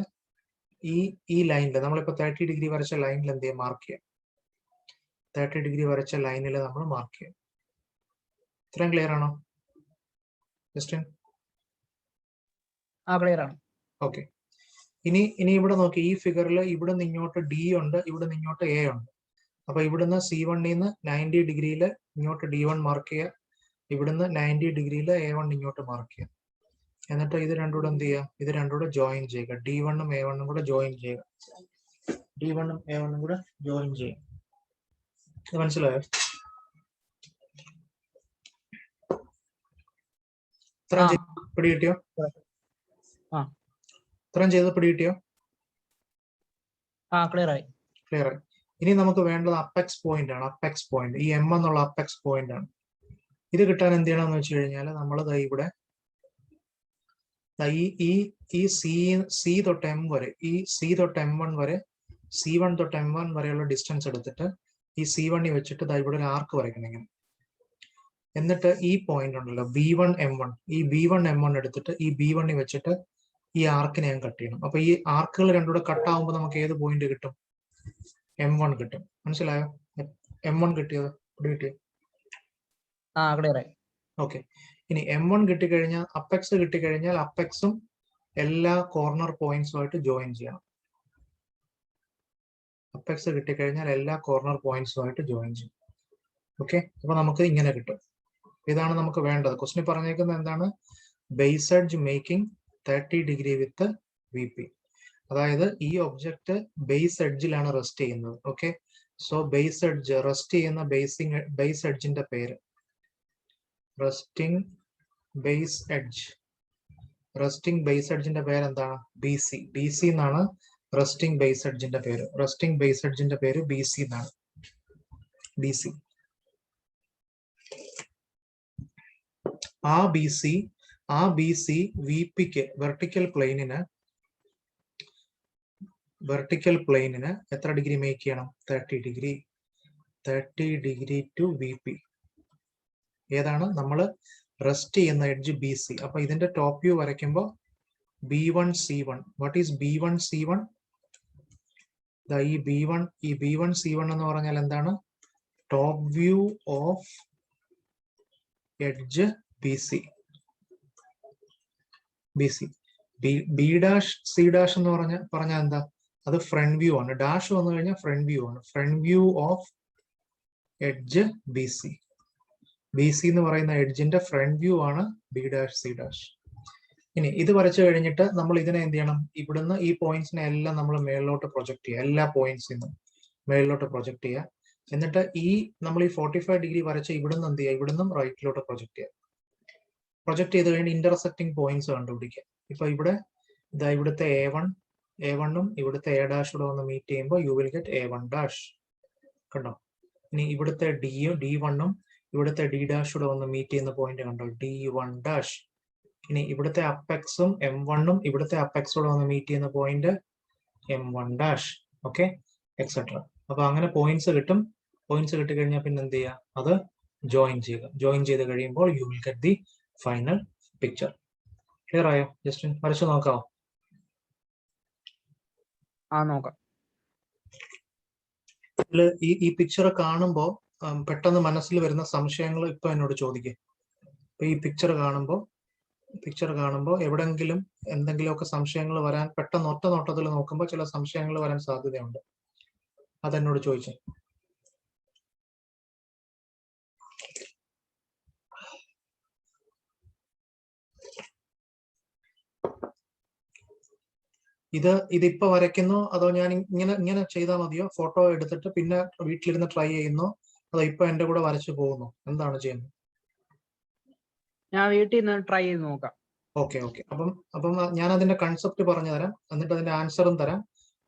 ഈ ലൈനിൽ നമ്മളിപ്പോ 30 ഡിഗ്രി വരച്ച ലൈനിൽ എന്ത് ചെയ്യാം? മാർക്ക് ചെയ്യാം. 30 ഡിഗ്രി വരച്ച ലൈനിൽ നമ്മൾ മാർക്ക് ചെയ്യാം. ഇത്രയും ക്ലിയർ ആണോ ജസ്റ്റിൻ? ക്ലിയർ ആണ്. ഓക്കെ, ഇനി ഇവിടെ നോക്കി, ഈ ഫിഗറിൽ ഇവിടെ നിന്ന് ഇങ്ങോട്ട് D ഉണ്ട്, ഇവിടെ നിന്ന് ഇങ്ങോട്ട് A ഉണ്ട്. അപ്പൊ ഇവിടുന്ന് C1 നിന്ന് 90 ഡിഗ്രിയിൽ ഇങ്ങോട്ട് D1 മാർക്ക് ചെയ്യുക. ഇവിടുന്ന് 90 ഡിഗ്രിയിൽ A1 ഇങ്ങോട്ട് മാർക്ക് ചെയ്യുക. എന്നിട്ട് ഇത് രണ്ടുകൂടെ എന്ത് ചെയ്യുക? ഇത് രണ്ടുകൂടെ ജോയിൻ ചെയ്യുക. D1ഉം A1ഉം കൂടെ ജോയിൻ ചെയ്യുക. D1ഉം A1ഉം കൂടെ ജോയിൻ ചെയ്യുക. ഇത് മനസ്സിലായോ? പിടി കിട്ടിയോ? ഇത്രയും ചെയ്ത് പിടികിട്ടിയോ? ക്ലിയർ ആയി. ക്ലിയർ ആയി. ഇനി നമുക്ക് വേണ്ടത് അപ്പെക്സ് പോയിന്റ് ആണ്. അപ്പെക്സ് പോയിന്റ്, ഈ എം എന്നുള്ള അപ്പെക്സ് പോയിന്റ് ആണ്. ഇത് കിട്ടാൻ എന്ത് ചെയ്യണമെന്ന് വെച്ച് കഴിഞ്ഞാൽ നമ്മൾ ഇവിടെ ഈ സി തൊട്ട് എം വരെ, ഈ സി തൊട്ട് M1 വരെ, C1 തൊട്ട് M1 വരെയുള്ള ഡിസ്റ്റൻസ് എടുത്തിട്ട് ഈ C1 വെച്ചിട്ട് ഇവിടെ ഒരു ആർക്ക് വരയ്ക്കണം ഇങ്ങനെ. എന്നിട്ട് ഈ പോയിന്റ് ഉണ്ടല്ലോ B1 M1, ഈ B1 M1 എടുത്തിട്ട് ഈ B1 വെച്ചിട്ട് ഈ ആർക്കിനെ ഞാൻ കട്ട് ചെയ്യണം. അപ്പൊ ഈ ആർക്കുകൾ രണ്ടുകൂടെ കട്ട് ആവുമ്പോൾ നമുക്ക് ഏത് പോയിന്റ് കിട്ടും? M1 കിട്ടും. മനസ്സിലായോ? M1 കിട്ടിയത് കിട്ടിയോ? ക്ലിയർ ആയി. ഓക്കെ. ഇനി M1 കിട്ടിക്കഴിഞ്ഞാൽ, അപ്പെക്സ് കിട്ടിക്കഴിഞ്ഞാൽ അപ്പെക്സും എല്ലാ കോർണർ പോയിന്റ്സുമായിട്ട് ജോയിൻ ചെയ്യണം. അപ്പെക്സ് കിട്ടിക്കഴിഞ്ഞാൽ എല്ലാ കോർണർ പോയിന്റ്സുമായിട്ട് ജോയിൻ ചെയ്യും. ഓക്കെ, അപ്പൊ നമുക്ക് ഇങ്ങനെ കിട്ടും. ഇതാണ് നമുക്ക് വേണ്ടത്. ക്വസ്റ്റ്യൻ പറഞ്ഞേക്കുന്നത് എന്താണ്? Base edge making 30 degree with VP. അതായത് ഈ ഒബ്ജക്റ്റ് ബേസ് എഡ്ജിലാണ് റെസ്റ്റ് ചെയ്യുന്നത്. Okay, so base edge, rest ചെയ്യുന്ന ബേസ് എഡ്ജിന്റെ പേര് resting base edge. Resting base എഡ്ജിന്റെ പേര് എന്താണ്? BC. BC എന്നാണ് റെസ്റ്റിംഗ് ബേസ് എഡ്ജിന്റെ പേര്. റെസ്റ്റിംഗ് ബേസ് എഡ്ജിന്റെ പേര് BC എന്നാണ്. BC. ആ BC VPക്ക് വെർട്ടിക്കൽ പ്ലെയിനിന് എത്ര ഡിഗ്രി മേക്ക് ചെയ്യണം? 30 ഡിഗ്രി. 30 degree to VP. ഏതാണ് നമ്മൾ റെസ്റ്റ് ചെയ്യുന്ന എഡ്ജ്? BC. അപ്പൊ ഇതിന്റെ ടോപ്പ് വ്യൂ വരയ്ക്കുമ്പോൾ B1 C1. What is B1 C1? ഈ B1 C1 എന്ന് പറഞ്ഞാൽ എന്താണ്? Top view of edge BC. B dash C dash എന്ന് പറഞ്ഞാൽ എന്താ? അത് ഫ്രണ്ട് വ്യൂ ആണ്. ഡാഷ് വന്നു കഴിഞ്ഞാൽ ഫ്രണ്ട് വ്യൂ ആണ്. Front view of edge BC. BC എന്ന് പറയുന്ന എഡ്ജിന്റെ ഫ്രണ്ട് വ്യൂ ആണ് B ഡാഷ് C ഡാഷ്. ഇനി ഇത് വരച്ചു കഴിഞ്ഞിട്ട് നമ്മൾ ഇതിനെ എന്ത് ചെയ്യണം? ഇവിടുന്ന് ഈ പോയിന്റ്സിനെ എല്ലാം നമ്മൾ മേളിലോട്ട് പ്രൊജക്ട് ചെയ്യുക. എല്ലാ പോയിന്റ്സിന്നും മേളിലോട്ട് പ്രൊജക്ട് ചെയ്യുക. എന്നിട്ട് നമ്മൾ ഈ 45 ഡിഗ്രി വരച്ച ഇവിടുന്ന് എന്ത് ചെയ്യുക? ഇവിടുന്ന് റൈറ്റിലോട്ട് പ്രൊജക്ട് ചെയ്യുക. പ്രൊജക്ട് ചെയ്ത് കഴിഞ്ഞ് ഇന്റർസെക്ടിങ് പോയിന്റ്സ് കണ്ടുപിടിക്കുക. ഇപ്പൊ ഇവിടുത്തെ A1ഉം ഇവിടുത്തെ A ഡാഷ് കൂടെ ഒന്ന് മീറ്റ് ചെയ്യുമ്പോൾ U will get A1 dash. കണ്ടോ? ഇനി ഇവിടുത്തെ D1ഉം ഇവിടുത്തെ D ഡാഷ് കൂടെ ഒന്ന് മീറ്റ് ചെയ്യുന്ന പോയിന്റ് കണ്ടോ? D1 dash. ഇനി ഇവിടുത്തെ അപ്പെക്സും M1ഉം ഇവിടുത്തെ അപ്പെക്സോടെ ഒന്ന് മീറ്റ് ചെയ്യുന്ന point M1 dash. Okay, etcetera. അപ്പൊ അങ്ങനെ പോയിന്റ്സ് കിട്ടും. പോയിന്റ്സ് കിട്ടിക്കഴിഞ്ഞാൽ പിന്നെ എന്ത് ചെയ്യുക? അത് ജോയിൻ ചെയ്യുക. ജോയിൻ ചെയ്ത് കഴിയുമ്പോൾ U will get the final picture. Clear ആയോ? ജസ്റ്റ് വരച്ചു നോക്കാവോ? നോക്കാം. ഈ പിക്ചർ കാണുമ്പോൾ പെട്ടെന്ന് മനസ്സിൽ വരുന്ന സംശയങ്ങൾ ഇപ്പൊ എന്നോട് ചോദിക്കുക. ഇപ്പൊ ഈ പിക്ചർ കാണുമ്പോൾ എവിടെങ്കിലും എന്തെങ്കിലുമൊക്കെ സംശയങ്ങൾ വരാൻ, പെട്ടെന്ന് ഒറ്റ നോട്ടത്തിൽ നോക്കുമ്പോൾ ചില സംശയങ്ങൾ വരാൻ സാധ്യതയുണ്ട്. അതെന്നോട് ചോദിച്ചു. ഇതിപ്പോ വരയ്ക്കുന്നോ അതോ ഞാൻ ഇങ്ങനെ ചെയ്താൽ മതിയോ? ഫോട്ടോ എടുത്തിട്ട് പിന്നെ വീട്ടിലിരുന്ന് ട്രൈ ചെയ്യുന്നോ അതോ ഇപ്പൊ എന്റെ കൂടെ വരച്ചു പോകുന്നു? എന്താണ് ചെയ്യുന്നത്? ഞാൻ വീട്ടിൽ നിന്ന് ട്രൈ ചെയ്ത് നോക്കാം. ഓക്കെ. അപ്പം ഞാൻ അതിന്റെ കൺസെപ്റ്റ് പറഞ്ഞു തരാം, എന്നിട്ട് അതിന്റെ ആൻസറും തരാം.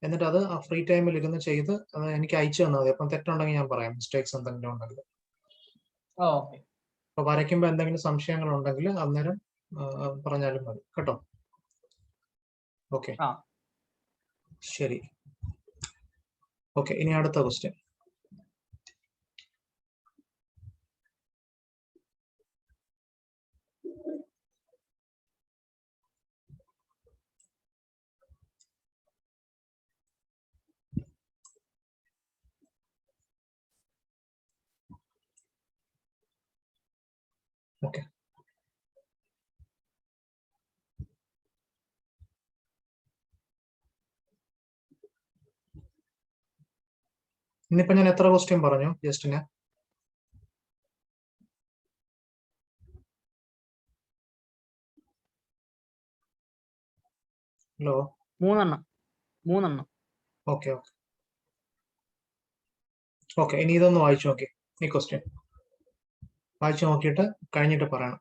എന്നിട്ട് അത് ഫ്രീ ടൈമിൽ ഇരുന്ന് ചെയ്ത് എനിക്ക് അയച്ചു തന്നാൽ മതി. അപ്പം തെറ്റുണ്ടെങ്കിൽ ഞാൻ പറയാം, മിസ്റ്റേക്സ് എന്തെങ്കിലും ഉണ്ടെങ്കിൽ. അപ്പൊ വരയ്ക്കുമ്പോ എന്തെങ്കിലും സംശയങ്ങൾ ഉണ്ടെങ്കിൽ അന്നേരം പറഞ്ഞാലും മതി കേട്ടോ. ഓക്കെ, ശരി. ഓക്കെ, ഇനി അടുത്ത ക്വസ്റ്റ്യൻ. ഓക്കെ, ഇന്നിപ്പോ ഞാൻ എത്ര ക്വസ്റ്റ്യൻ പറഞ്ഞു ജസ്റ്റിന്? ഹലോ? 3 എണ്ണം. ഓക്കെ, ഇനി ഇതൊന്ന് വായിച്ചു നോക്കി. ഈ ക്വസ്റ്റ്യൻ വായിച്ചു നോക്കിയിട്ട് കഴിഞ്ഞിട്ട് പറയണം.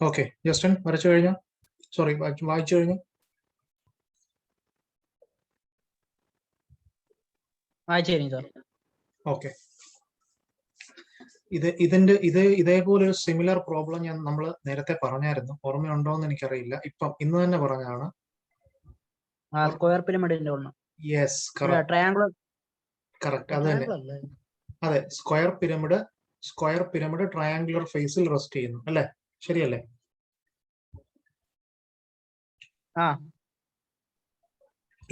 ഓക്കെ, ജസ്റ്റിൻ വരച്ചു കഴിഞ്ഞോ? സോറി, വായിച്ചു കഴിഞ്ഞു? വായിച്ചു കഴിഞ്ഞു സാർ. ഓക്കെ, ഇതേപോലെ ഒരു സിമിലർ പ്രോബ്ലം നമ്മൾ നേരത്തെ പറഞ്ഞായിരുന്നു. ഓർമ്മയുണ്ടോ എന്ന് എനിക്കറിയില്ല. ഇന്ന് തന്നെ പറഞ്ഞതാണ്. സ്ക്വയർ പിരമിഡിന്റെ ഒന്ന്. Yes, triangular. കറക്റ്റ്, അത് തന്നെ. അതെ, സ്ക്വയർ പിരമിഡ് ട്രയാംഗുലർ ഫേസിൽ റെസ്റ്റ് ചെയ്യുന്നു അല്ലെ? ശരിയല്ലേ?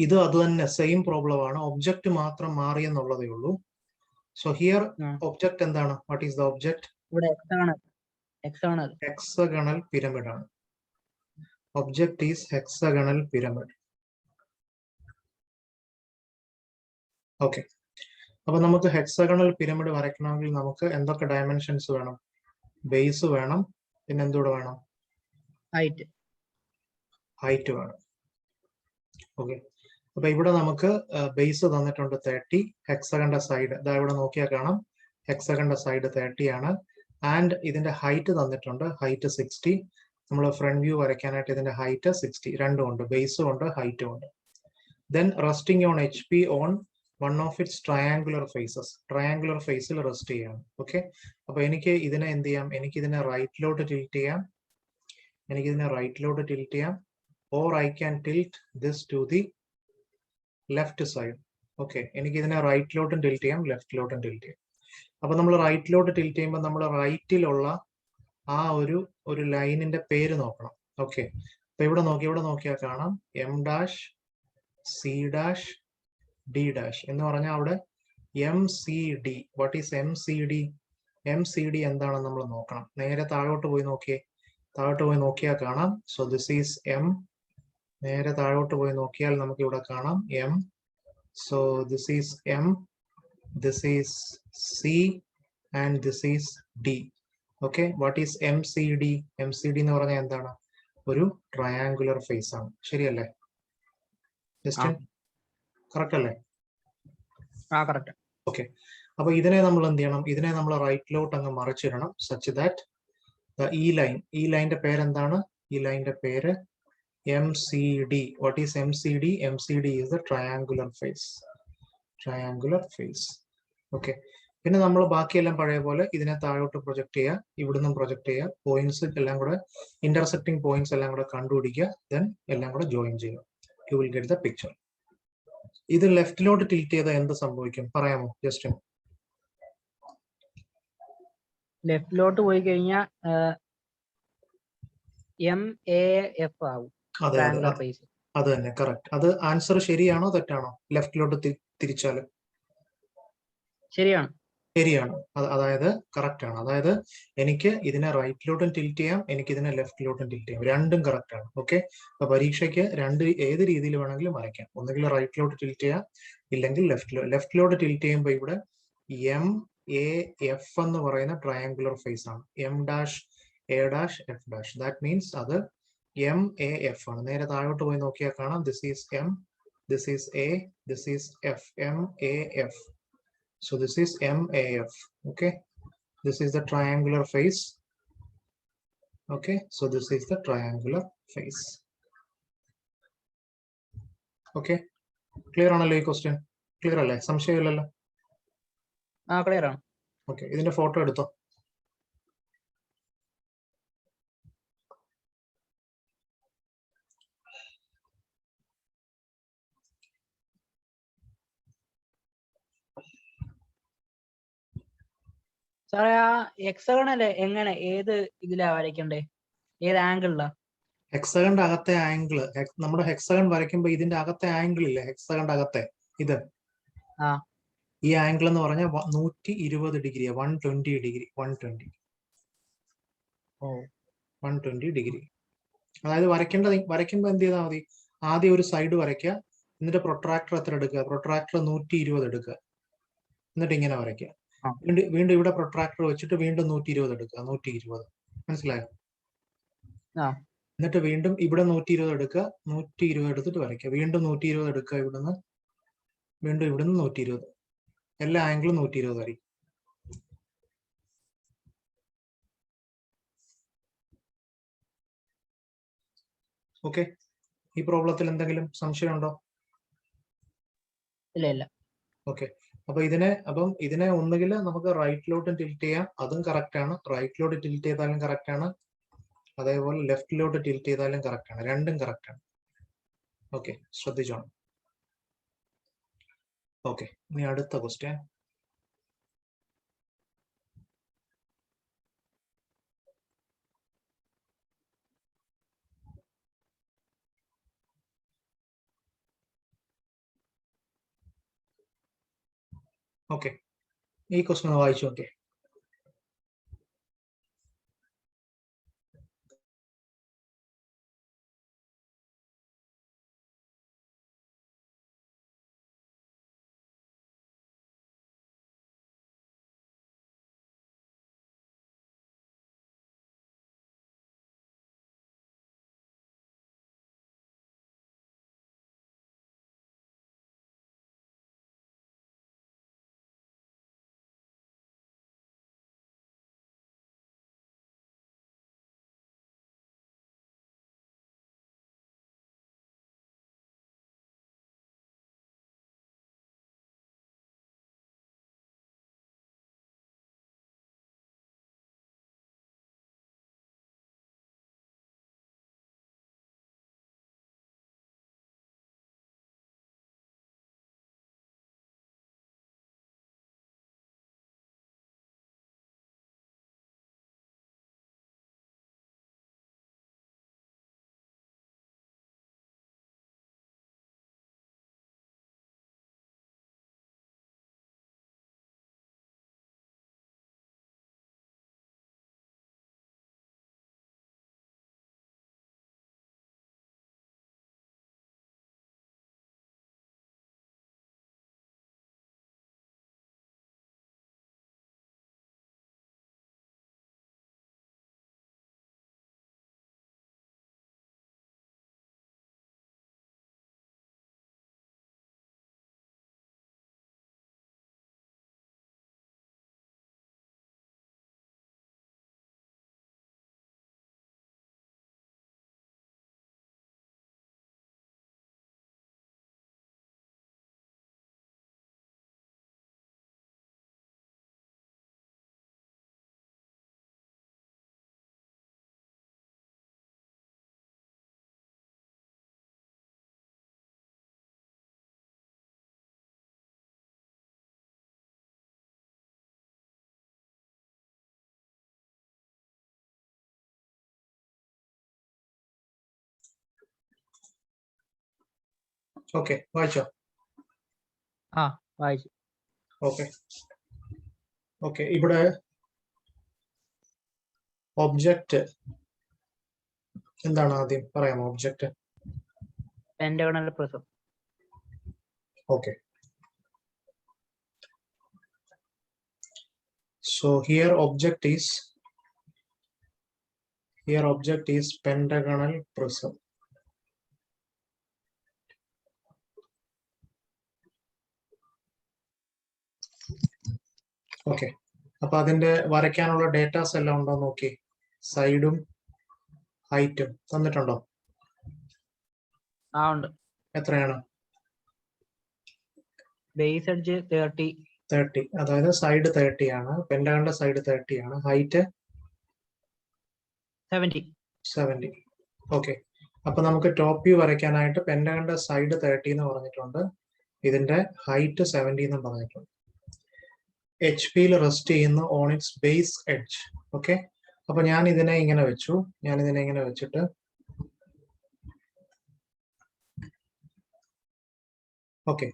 ഇത് അത് തന്നെ, സെയിം പ്രോബ്ലം ആണ്. ഒബ്ജക്റ്റ് മാത്രം മാറി എന്നുള്ളതേ ഉള്ളൂ. സോ ഹിയർ ഒബ്ജക്റ്റ് എന്താണ്? What is the object? Hexagonal pyramid ആണ്. Object is hexagonal pyramid. Okay, അപ്പൊ നമുക്ക് ഹെക്സഗണൽ പിരമിഡ് വരയ്ക്കണമെങ്കിൽ നമുക്ക് എന്തൊക്കെ ഡയമെൻഷൻസ് വേണം? ബേസ് വേണം, പിന്നെ എന്തുകൂടെ വേണം? ഹൈറ്റ് വേണം. ഓക്കെ, അപ്പൊ ഇവിടെ നമുക്ക് ബേസ് തന്നിട്ടുണ്ട് 30. ഹെക്സഗന്റെ സൈഡ് ഇതാ ഇവിടെ നോക്കിയാൽ കാണാം. ഹെക്സഗന്റെ സൈഡ് 30 ആണ്. ആൻഡ് ഇതിന്റെ ഹൈറ്റ് തന്നിട്ടുണ്ട്, ഹൈറ്റ് 60. നമ്മൾ ഫ്രണ്ട് വ്യൂ വരയ്ക്കാനായിട്ട് ഇതിന്റെ ഹൈറ്റ് 60 രണ്ടും ഉണ്ട്, ബേസും ഉണ്ട് ഹൈറ്റും ഉണ്ട്. Then resting on HP on one of its triangular faces. Triangular ഫേസിൽ റെസ്റ്റ് ചെയ്യാണ്. ഓക്കെ, അപ്പൊ എനിക്ക് ഇതിനെ എന്ത് ചെയ്യാം? എനിക്കിതിനെ റൈറ്റിലോട്ട് ടിൽറ്റ് ചെയ്യാം. Or I can tilt this to the left side. Okay, എനിക്ക് ഇതിനെ റൈറ്റിലോട്ടും ടിൽറ്റ് ചെയ്യാം, ലെഫ്റ്റിലോട്ടും ടിൽറ്റ് ചെയ്യാം. അപ്പൊ നമ്മൾ റൈറ്റിലോട്ട് ടിൽറ്റ് ചെയ്യുമ്പോൾ നമ്മൾ റൈറ്റിലുള്ള ആ ഒരു ലൈനിന്റെ പേര് നോക്കണം. ഓക്കെ, അപ്പൊ ഇവിടെ നോക്കിയാൽ കാണാം M', C', D' എന്ന് പറഞ്ഞാൽ അവിടെ MCD. What is MCD? MCD എന്താണെന്ന് നമ്മൾ നോക്കണം. നേരെ താഴോട്ട് പോയി നോക്കിയാൽ കാണാം. So this is M. നേരെ താഴോട്ട് പോയി നോക്കിയാൽ നമുക്ക് ഇവിടെ കാണാം M. So this is M, this is C, and this is D. Okay, what is MCD? MCD എന്ന് പറഞ്ഞാൽ എന്താണ്? ഒരു ട്രയാംഗുലർ ഫേസ് ആണ്. ശരിയല്ലേ ജസ്റ്റിൻ? കറക്റ്റ് അല്ലേ? ഓക്കെ, അപ്പൊ ഇതിനെ നമ്മൾ എന്ത് ചെയ്യണം? ഇതിനെ നമ്മൾ റൈറ്റിലോട്ട് അങ്ങ് മറിച്ചിടണം, സച്ച് ദാറ്റ് ഈ ലൈനിന്റെ പേരെന്താണ്? ഈ ലൈനിന്റെ പേര് MCD. What is MCD? MCD is the triangular face. Okay. പിന്നെ നമ്മൾ ബാക്കിയെല്ലാം പഴയ പോലെ ഇതിനെ താഴോട്ട് പ്രൊജക്ട് ചെയ്യുക, ഇവിടുന്ന് പ്രൊജക്ട് ചെയ്യുക, പോയിന്റ്സ് എല്ലാം കൂടെ, ഇന്റർസെക്ടിങ് പോയിന്റ്സ് എല്ലാം കൂടെ കണ്ടുപിടിക്കുക, ദെൻ എല്ലാം കൂടെ ജോയിൻ ചെയ്യുക. You will get the picture. ഇത് ലെഫ്റ്റിലോട്ട് ടിൽറ്റ് ചെയ്താൽ എന്ത് സംഭവിക്കും പറയാമോ ജസ്റ്റിൻ? ലെഫ്റ്റിലോട്ട് പോയി കഴിഞ്ഞാൽ MAF ആവും. അത് തന്നെ, കറക്റ്റ്. അത് ആൻസർ ശരിയാണോ തെറ്റാണോ? ലെഫ്റ്റിലോട്ട് തിരിച്ചാല് ശരിയാണ്. അതായത് കറക്റ്റ് ആണ്. അതായത് എനിക്ക് ഇതിനെ റൈറ്റിലോട്ടും ടിൽറ്റ് ചെയ്യാം, എനിക്ക് ഇതിനെ ലെഫ്റ്റിലോട്ടും ടിൽറ്റ് ചെയ്യാം, രണ്ടും കറക്റ്റ് ആണ്. ഓക്കെ, അപ്പൊ പരീക്ഷയ്ക്ക് ഏത് രീതിയിൽ വേണമെങ്കിലും വരയ്ക്കാം. ഒന്നുകിൽ റൈറ്റിലോട്ട് ടിൽറ്റ് ചെയ്യാം, ഇല്ലെങ്കിൽ ലെഫ്റ്റിലോട്ട് ടിൽറ്റ് ചെയ്യുമ്പോൾ ഇവിടെ MAF എന്ന് പറയുന്ന ട്രയാംഗുലർ ഫേസ് ആണ്. M', A', F'. That means അത് MAF ആണ്. നേരെ താഴോട്ട് പോയി നോക്കിയാൽ കാണാം, this is M, this is A, this is F. MAF. So this is MAF. Okay, this is the triangular face. Okay, so this is the triangular face. Okay, clear ആണല്ലോ ഈ question? Clear അല്ലേ? സംശയമില്ലല്ലോ? Clear ആണ്. Okay, ഇതിന്റെ photo എടുത്തോ. സാറേ, ആ hexagonal എങ്ങനെ, ഏത് ഇതിലാ വരയ്ക്കണ്ടേ? ഏത് ആംഗിളിലാ? ഹെക്സഗന്റെ അകത്തെ ആംഗിള്, നമ്മുടെ ഹെക്സഗൺ വരയ്ക്കുമ്പോ ഇതിന്റെ അകത്തെ ആംഗിൾ ഇല്ലേ, ഹെക്സഗന്റെ അകത്തെ ഇത്, ഈ ആംഗിൾ എന്ന് പറഞ്ഞാൽ 120 ഡിഗ്രി, 120 ഡിഗ്രി, 120 ഡിഗ്രി. അതായത് വരയ്ക്കുമ്പോ എന്ത് ചെയ്താൽ മതി? ആദ്യം ഒരു സൈഡ് വരയ്ക്കുക, എന്നിട്ട് പ്രൊട്രാക്ടർ എത്ര എടുക്കുക? പ്രൊട്രാക്ടർ 120 എടുക്കുക, എന്നിട്ട് ഇങ്ങനെ വരയ്ക്കുക. വീണ്ടും ഇവിടെ പ്രൊട്രാക്ടർ വെച്ചിട്ട് വീണ്ടും 120 എടുക്കുക, 120. മനസ്സിലായോ? എന്നിട്ട് വീണ്ടും ഇവിടെ 120 എടുക്കുക, 120 എടുത്തിട്ട് വരയ്ക്കുക, വീണ്ടും 120 എടുക്കുക, ഇവിടുന്ന് വീണ്ടും ഇവിടുന്ന് 120. എല്ലാ ആംഗിളും 120 ആയിരിക്കും. ഓക്കെ, ഈ പ്രോബ്ലത്തിൽ എന്തെങ്കിലും സംശയമുണ്ടോ? ഇല്ല. ഓക്കെ, അപ്പം ഇതിനെ ഒന്നുകിൽ നമുക്ക് റൈറ്റിലോട്ടും ടിൽറ്റ് ചെയ്യാം, അതും കറക്റ്റ് ആണ്. റൈറ്റിലോട്ട് ടിൽറ്റ് ചെയ്താലും കറക്റ്റ് ആണ്, അതേപോലെ ലെഫ്റ്റിലോട്ട് ടിൽറ്റ് ചെയ്താലും കറക്റ്റ് ആണ്. രണ്ടും കറക്റ്റ് ആണ്. ഓക്കെ, ശ്രദ്ധിച്ചോണം. ഓക്കെ, ഇനി അടുത്ത ക്വസ്റ്റ്യൻ. ഓക്കെ, ഈ ക്വസ്റ്റ്യൻ വായിച്ചു നോക്കേ. ഓക്കെ, വായിച്ചോ? വായിച്ചു. ഓക്കെ, ഓക്കെ, ഇവിടെ ഒബ്ജക്റ്റ് എന്താണ് ആദ്യം പറയാമോ? Object pentagonal prism. Okay, so here object is pentagonal prism. Okay, അപ്പൊ അതിന്റെ വരയ്ക്കാനുള്ള ഡേറ്റാസ് എല്ലാം ഉണ്ടോ നോക്കി. സൈഡും ഹൈറ്റും തന്നിട്ടുണ്ടോ? ഉണ്ട്. എത്രയാണ്? ബേസ് എഡ്ജ് 30, അതായത് സൈഡ് 30 ആണ്. പെന്റഗണിന്റെ സൈഡ് 30 ആണ്. ഹൈറ്റ് 70. ഓക്കെ, അപ്പൊ നമുക്ക് ടോപ്പ് വ്യൂ വരയ്ക്കാനായിട്ട് പെന്റഗണിന്റെ സൈഡ് 30 എന്ന് പറഞ്ഞിട്ടുണ്ട്, ഇതിന്റെ ഹൈറ്റ് 70 എന്നും പറഞ്ഞിട്ടുണ്ട്. എച്ച് പിയിൽ റെസ്റ്റ് ചെയ്യുന്ന on its base edge. Okay, അപ്പൊ ഞാൻ ഇതിനെ ഇങ്ങനെ വെച്ചിട്ട് ഓക്കെ,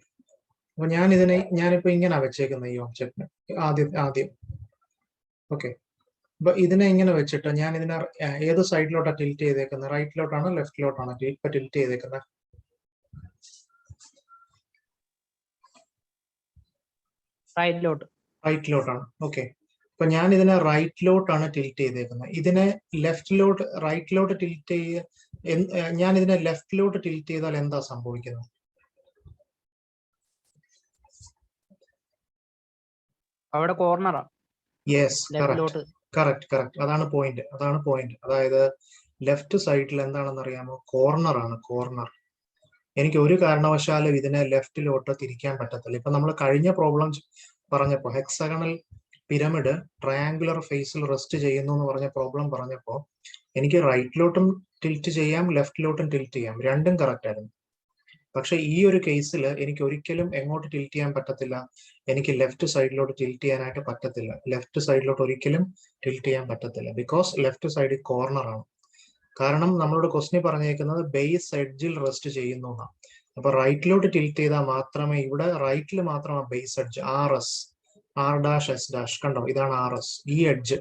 അപ്പൊ ഞാനിപ്പോ ഇങ്ങനെ വെച്ചേക്കുന്ന ഈ ഒബ്ജക്റ്റിന് ആദ്യം ഓക്കെ, അപ്പൊ ഇതിനെ ഇങ്ങനെ വെച്ചിട്ട് ഞാൻ ഇതിനെ ഏത് സൈഡിലോട്ടാണ് ടിൽറ്റ് ചെയ്തേക്കുന്നത്? റൈറ്റിലോട്ടാണോ ലെഫ്റ്റിലോട്ടാണോ ഇപ്പൊ ടിൽറ്റ് ചെയ്തേക്കുന്നത്? റൈറ്റിലോട്ടാണ്. ഓക്കെ, അപ്പൊ ഞാൻ ഇതിനെ റൈറ്റിലോട്ടാണ് ടിൽറ്റ് ചെയ്തേക്കുന്നത്. ഇതിനെ റൈറ്റിലോട്ട് ടിൽറ്റ് ഞാൻ ഇതിനെ ലെഫ്റ്റിലോട്ട് ടിൽറ്റ് ചെയ്താൽ എന്താ സംഭവിക്കുന്നത്? അവിടെ കോർണറാ. Yes, correct. അതാണ് പോയിന്റ്. അതായത് ലെഫ്റ്റ് സൈഡിൽ എന്താണെന്ന് അറിയാമോ? കോർണർ ആണ്, കോർണർ. എനിക്ക് ഒരു കാരണവശാലും ഇതിനെ ലെഫ്റ്റിലോട്ട് തിരിക്കാൻ പറ്റത്തില്ല. ഇപ്പൊ നമ്മൾ കഴിഞ്ഞ പ്രോബ്ലം പറഞ്ഞപ്പോ ഹെക്സഗണൽ പിരമിഡ് ട്രയാങ്കുലർ ഫേസിൽ റെസ്റ്റ് ചെയ്യുന്നു എന്ന് പറഞ്ഞ പ്രോബ്ലം പറഞ്ഞപ്പോ എനിക്ക് റൈറ്റിലോട്ടും ടിൽറ്റ് ചെയ്യാം, ലെഫ്റ്റിലോട്ടും ടിൽറ്റ് ചെയ്യാം, രണ്ടും കറക്റ്റ് ആയിരുന്നു. പക്ഷെ ഈ ഒരു കേസിൽ എനിക്ക് ഒരിക്കലും എങ്ങോട്ട് ടിൽറ്റ് ചെയ്യാൻ പറ്റത്തില്ല, എനിക്ക് ലെഫ്റ്റ് സൈഡിലോട്ട് ടിൽറ്റ് ചെയ്യാനായിട്ട് പറ്റത്തില്ല. ലെഫ്റ്റ് സൈഡിലോട്ട് ഒരിക്കലും ടിൽറ്റ് ചെയ്യാൻ പറ്റത്തില്ല, ബിക്കോസ് ലെഫ്റ്റ് സൈഡ് കോർണർ ആണ്. കാരണം നമ്മളോട് ക്വസ്റ്റ്യൻ പറഞ്ഞേക്കുന്നത് ബേസ് എഡ്ജിൽ റെസ്റ്റ് ചെയ്യുന്നു എന്നാണ്. അപ്പൊ റൈറ്റിലോട്ട് ടിൽറ്റ് ചെയ്താൽ മാത്രമേ, ഇവിടെ റൈറ്റിൽ മാത്രമാണ് ബേസ് എഡ്ജ്, R', S', കണ്ടോ, ഇതാണ് RS. ഈ എഡ്ജ്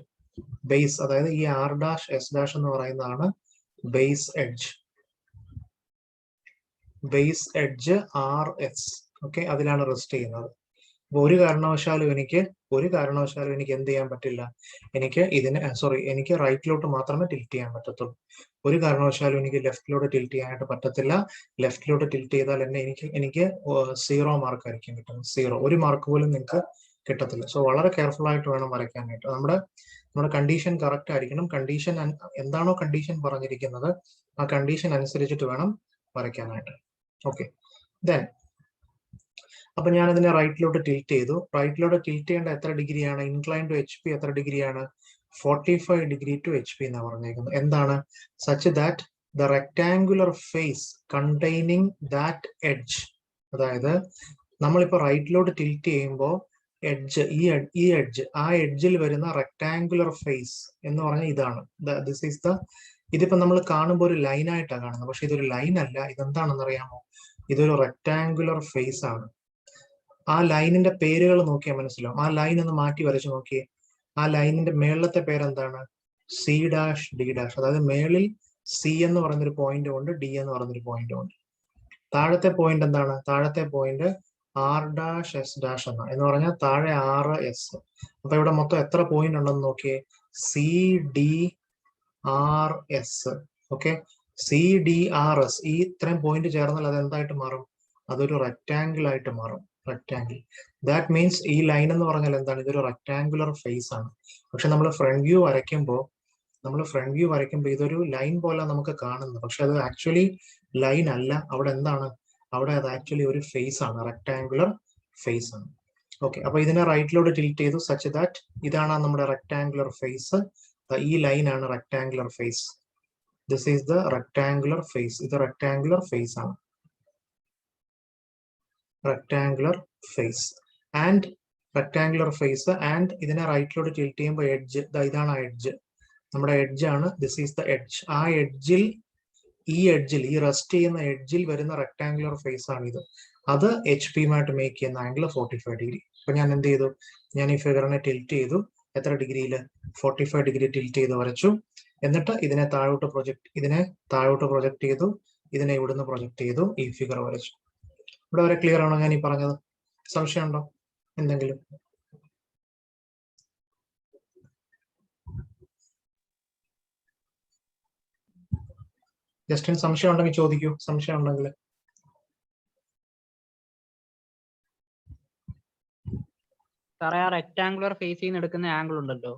ബേസ്, അതായത് ഈ R', S' എന്ന് പറയുന്നതാണ് base edge. Base edge RS, okay, അതിലാണ് റെസ്റ്റ് ചെയ്യുന്നത്. അപ്പൊ ഒരു കാരണവശാലും എനിക്ക് എന്ത് ചെയ്യാൻ പറ്റില്ല, എനിക്ക് റൈറ്റിലോട്ട് മാത്രമേ ടിൽറ്റ് ചെയ്യാൻ പറ്റത്തുള്ളൂ. ഒരു കാരണവശാലും എനിക്ക് ലെഫ്റ്റിലോട്ട് ടിൽറ്റ് ചെയ്യാനായിട്ട് പറ്റത്തില്ല. ലെഫ്റ്റിലോട്ട് ടിൽറ്റ് ചെയ്താൽ എനിക്ക് 0 മാർക്ക് ആയിരിക്കും കിട്ടുന്നത്. 0, ഒരു മാർക്ക് പോലും നിങ്ങൾക്ക് കിട്ടത്തില്ല. സോ വളരെ കെയർഫുൾ ആയിട്ട് വേണം വരയ്ക്കാനായിട്ട്. നമ്മുടെ കണ്ടീഷൻ കറക്റ്റ് ആയിരിക്കണം. കണ്ടീഷൻ എന്താണോ കണ്ടീഷൻ പറഞ്ഞിരിക്കുന്നത് ആ കണ്ടീഷൻ അനുസരിച്ചിട്ട് വേണം വരയ്ക്കാനായിട്ട്. ഓക്കെ, ദെൻ അപ്പൊ ഞാൻ അതിനെ റൈറ്റിലോട്ട് ടിൽറ്റ് ചെയ്തു. റൈറ്റിലോട്ട് ടിൽറ്റ് ചെയ്യേണ്ട എത്ര ഡിഗ്രിയാണ്? ഇൻക്ലൈൻ ടു HP എത്ര ഡിഗ്രിയാണ്? 45 ഡിഗ്രി ടു HP എന്നാണ് പറഞ്ഞേക്കുന്നത്. എന്താണ്? Such that the rectangular face containing that edge. അതായത് നമ്മളിപ്പോ റൈറ്റിലോട്ട് ടിൽറ്റ് ചെയ്യുമ്പോൾ എഡ്ജ്, ഈ എഡ്ജ്, ആ എഡ്ജിൽ വരുന്ന റെക്ടാങ്കുലർ ഫേസ് എന്ന് പറഞ്ഞാൽ ഇതാണ്. ഇതിപ്പോ നമ്മൾ കാണുമ്പോൾ ഒരു ലൈൻ ആയിട്ടാണ് കാണുന്നത്, പക്ഷെ ഇതൊരു ലൈൻ അല്ല. ഇതെന്താണെന്ന് അറിയാമോ? ഇതൊരു റെക്ടാങ്കുലർ ഫേസ് ആണ്. ആ ലൈനിന്റെ പേരുകൾ നോക്കിയാൽ മനസ്സിലാവും. ആ ലൈൻ ഒന്ന് മാറ്റി വരച്ചു നോക്കിയേ. ആ ലൈനിന്റെ മേളത്തെ പേരെന്താണ്? C', D'. അതായത് മേളിൽ C എന്ന് പറയുന്നൊരു പോയിന്റും ഉണ്ട്, D എന്ന് പറയുന്നൊരു പോയിന്റും ഉണ്ട്. താഴത്തെ പോയിന്റ് എന്താണ്? താഴത്തെ പോയിന്റ് R', S' എന്ന് പറഞ്ഞാൽ താഴെ RS. അപ്പൊ ഇവിടെ മൊത്തം എത്ര പോയിന്റ് ഉണ്ടെന്ന് നോക്കിയേ. CDRS. ഓക്കെ, CDRS, ഈ ഇത്രയും പോയിന്റ് ചേർന്നാൽ അത് എന്തായിട്ട് മാറും? അതൊരു റെക്ടാങ്കിൾ ആയിട്ട് മാറും. റെക്ടാങ്കിൾ. ദാറ്റ് മീൻസ് ഈ ലൈൻ എന്ന് പറഞ്ഞാൽ എന്താണ്? ഇതൊരു റെക്ടാങ്കുലർ ഫേസ് ആണ്. പക്ഷെ നമ്മൾ ഫ്രണ്ട് വ്യൂ വരയ്ക്കുമ്പോൾ ഇതൊരു ലൈൻ പോലെ നമുക്ക് കാണുന്നത്, പക്ഷെ അത് ആക്ച്വലി ലൈൻ അല്ല. അവിടെ എന്താണ്? അവിടെ അത് ആക്ച്വലി ഒരു ഫേസ് ആണ്, റെക്ടാങ്കുലർ ഫേസ് ആണ്. ഓക്കെ, അപ്പൊ ഇതിനെ റൈറ്റിലോട്ട് ടിൽറ്റ് ചെയ്തു സച്ച് ദാറ്റ് ഇതാണ് നമ്മുടെ റെക്ടാങ്കുലർ ഫേസ്. ഈ ലൈൻ ആണ് rectangular face. This is the rectangular face. ഇത് റെക്ടാങ്കുലർ ഫേസ് ആണ്, റെക്ടാങ്കുലർ ഫേസ്. ആൻഡ് ഇതിനെ റൈറ്റിലോട്ട് ടിൽറ്റ് ചെയ്യുമ്പോൾ എഡ്ജ്, ഇതാണ് ആ എഡ്ജ്, നമ്മുടെ എഡ്ജ് ആണ്. This is the edge. ആ എഡ്ജിൽ, ഈ റെസ്റ്റ് ചെയ്യുന്ന എഡ്ജിൽ വരുന്ന റെക്ടാങ്കുലർ ഫേസ് ആണ് ഇത്. അത് HP മായിട്ട് മേക്ക് ചെയ്യുന്ന ആംഗിൾ 45 ഡിഗ്രി. അപ്പൊ ഞാൻ എന്ത് ചെയ്തു? ഞാൻ ഈ ഫിഗറിനെ ടിൽറ്റ് ചെയ്തു. എത്ര ഡിഗ്രിയിൽ? 45 ഡിഗ്രി ടിൽറ്റ് ചെയ്ത് വരച്ചു. എന്നിട്ട് ഇതിനെ താഴോട്ട് പ്രൊജക്ട് ചെയ്തു. ഇതിനെ ഇവിടുന്ന് പ്രൊജക്ട് ചെയ്തു. ഈ ഫിഗർ വരച്ചു. ഇവിടെ വരെ ക്ലിയർ ആണോ ഞാൻ ഈ പറഞ്ഞത്? സംശയമുണ്ടോ എന്തെങ്കിലും? ജസ്റ്റിന് സംശയം ഉണ്ടെങ്കിൽ ചോദിക്കൂ. സംശയം ഉണ്ടെങ്കിൽ. സാറേ, ആ റെക്ടാങ്കുലർ ഫേസിൽ നിന്ന് എടുക്കുന്ന ആംഗിൾ ഉണ്ടല്ലോ,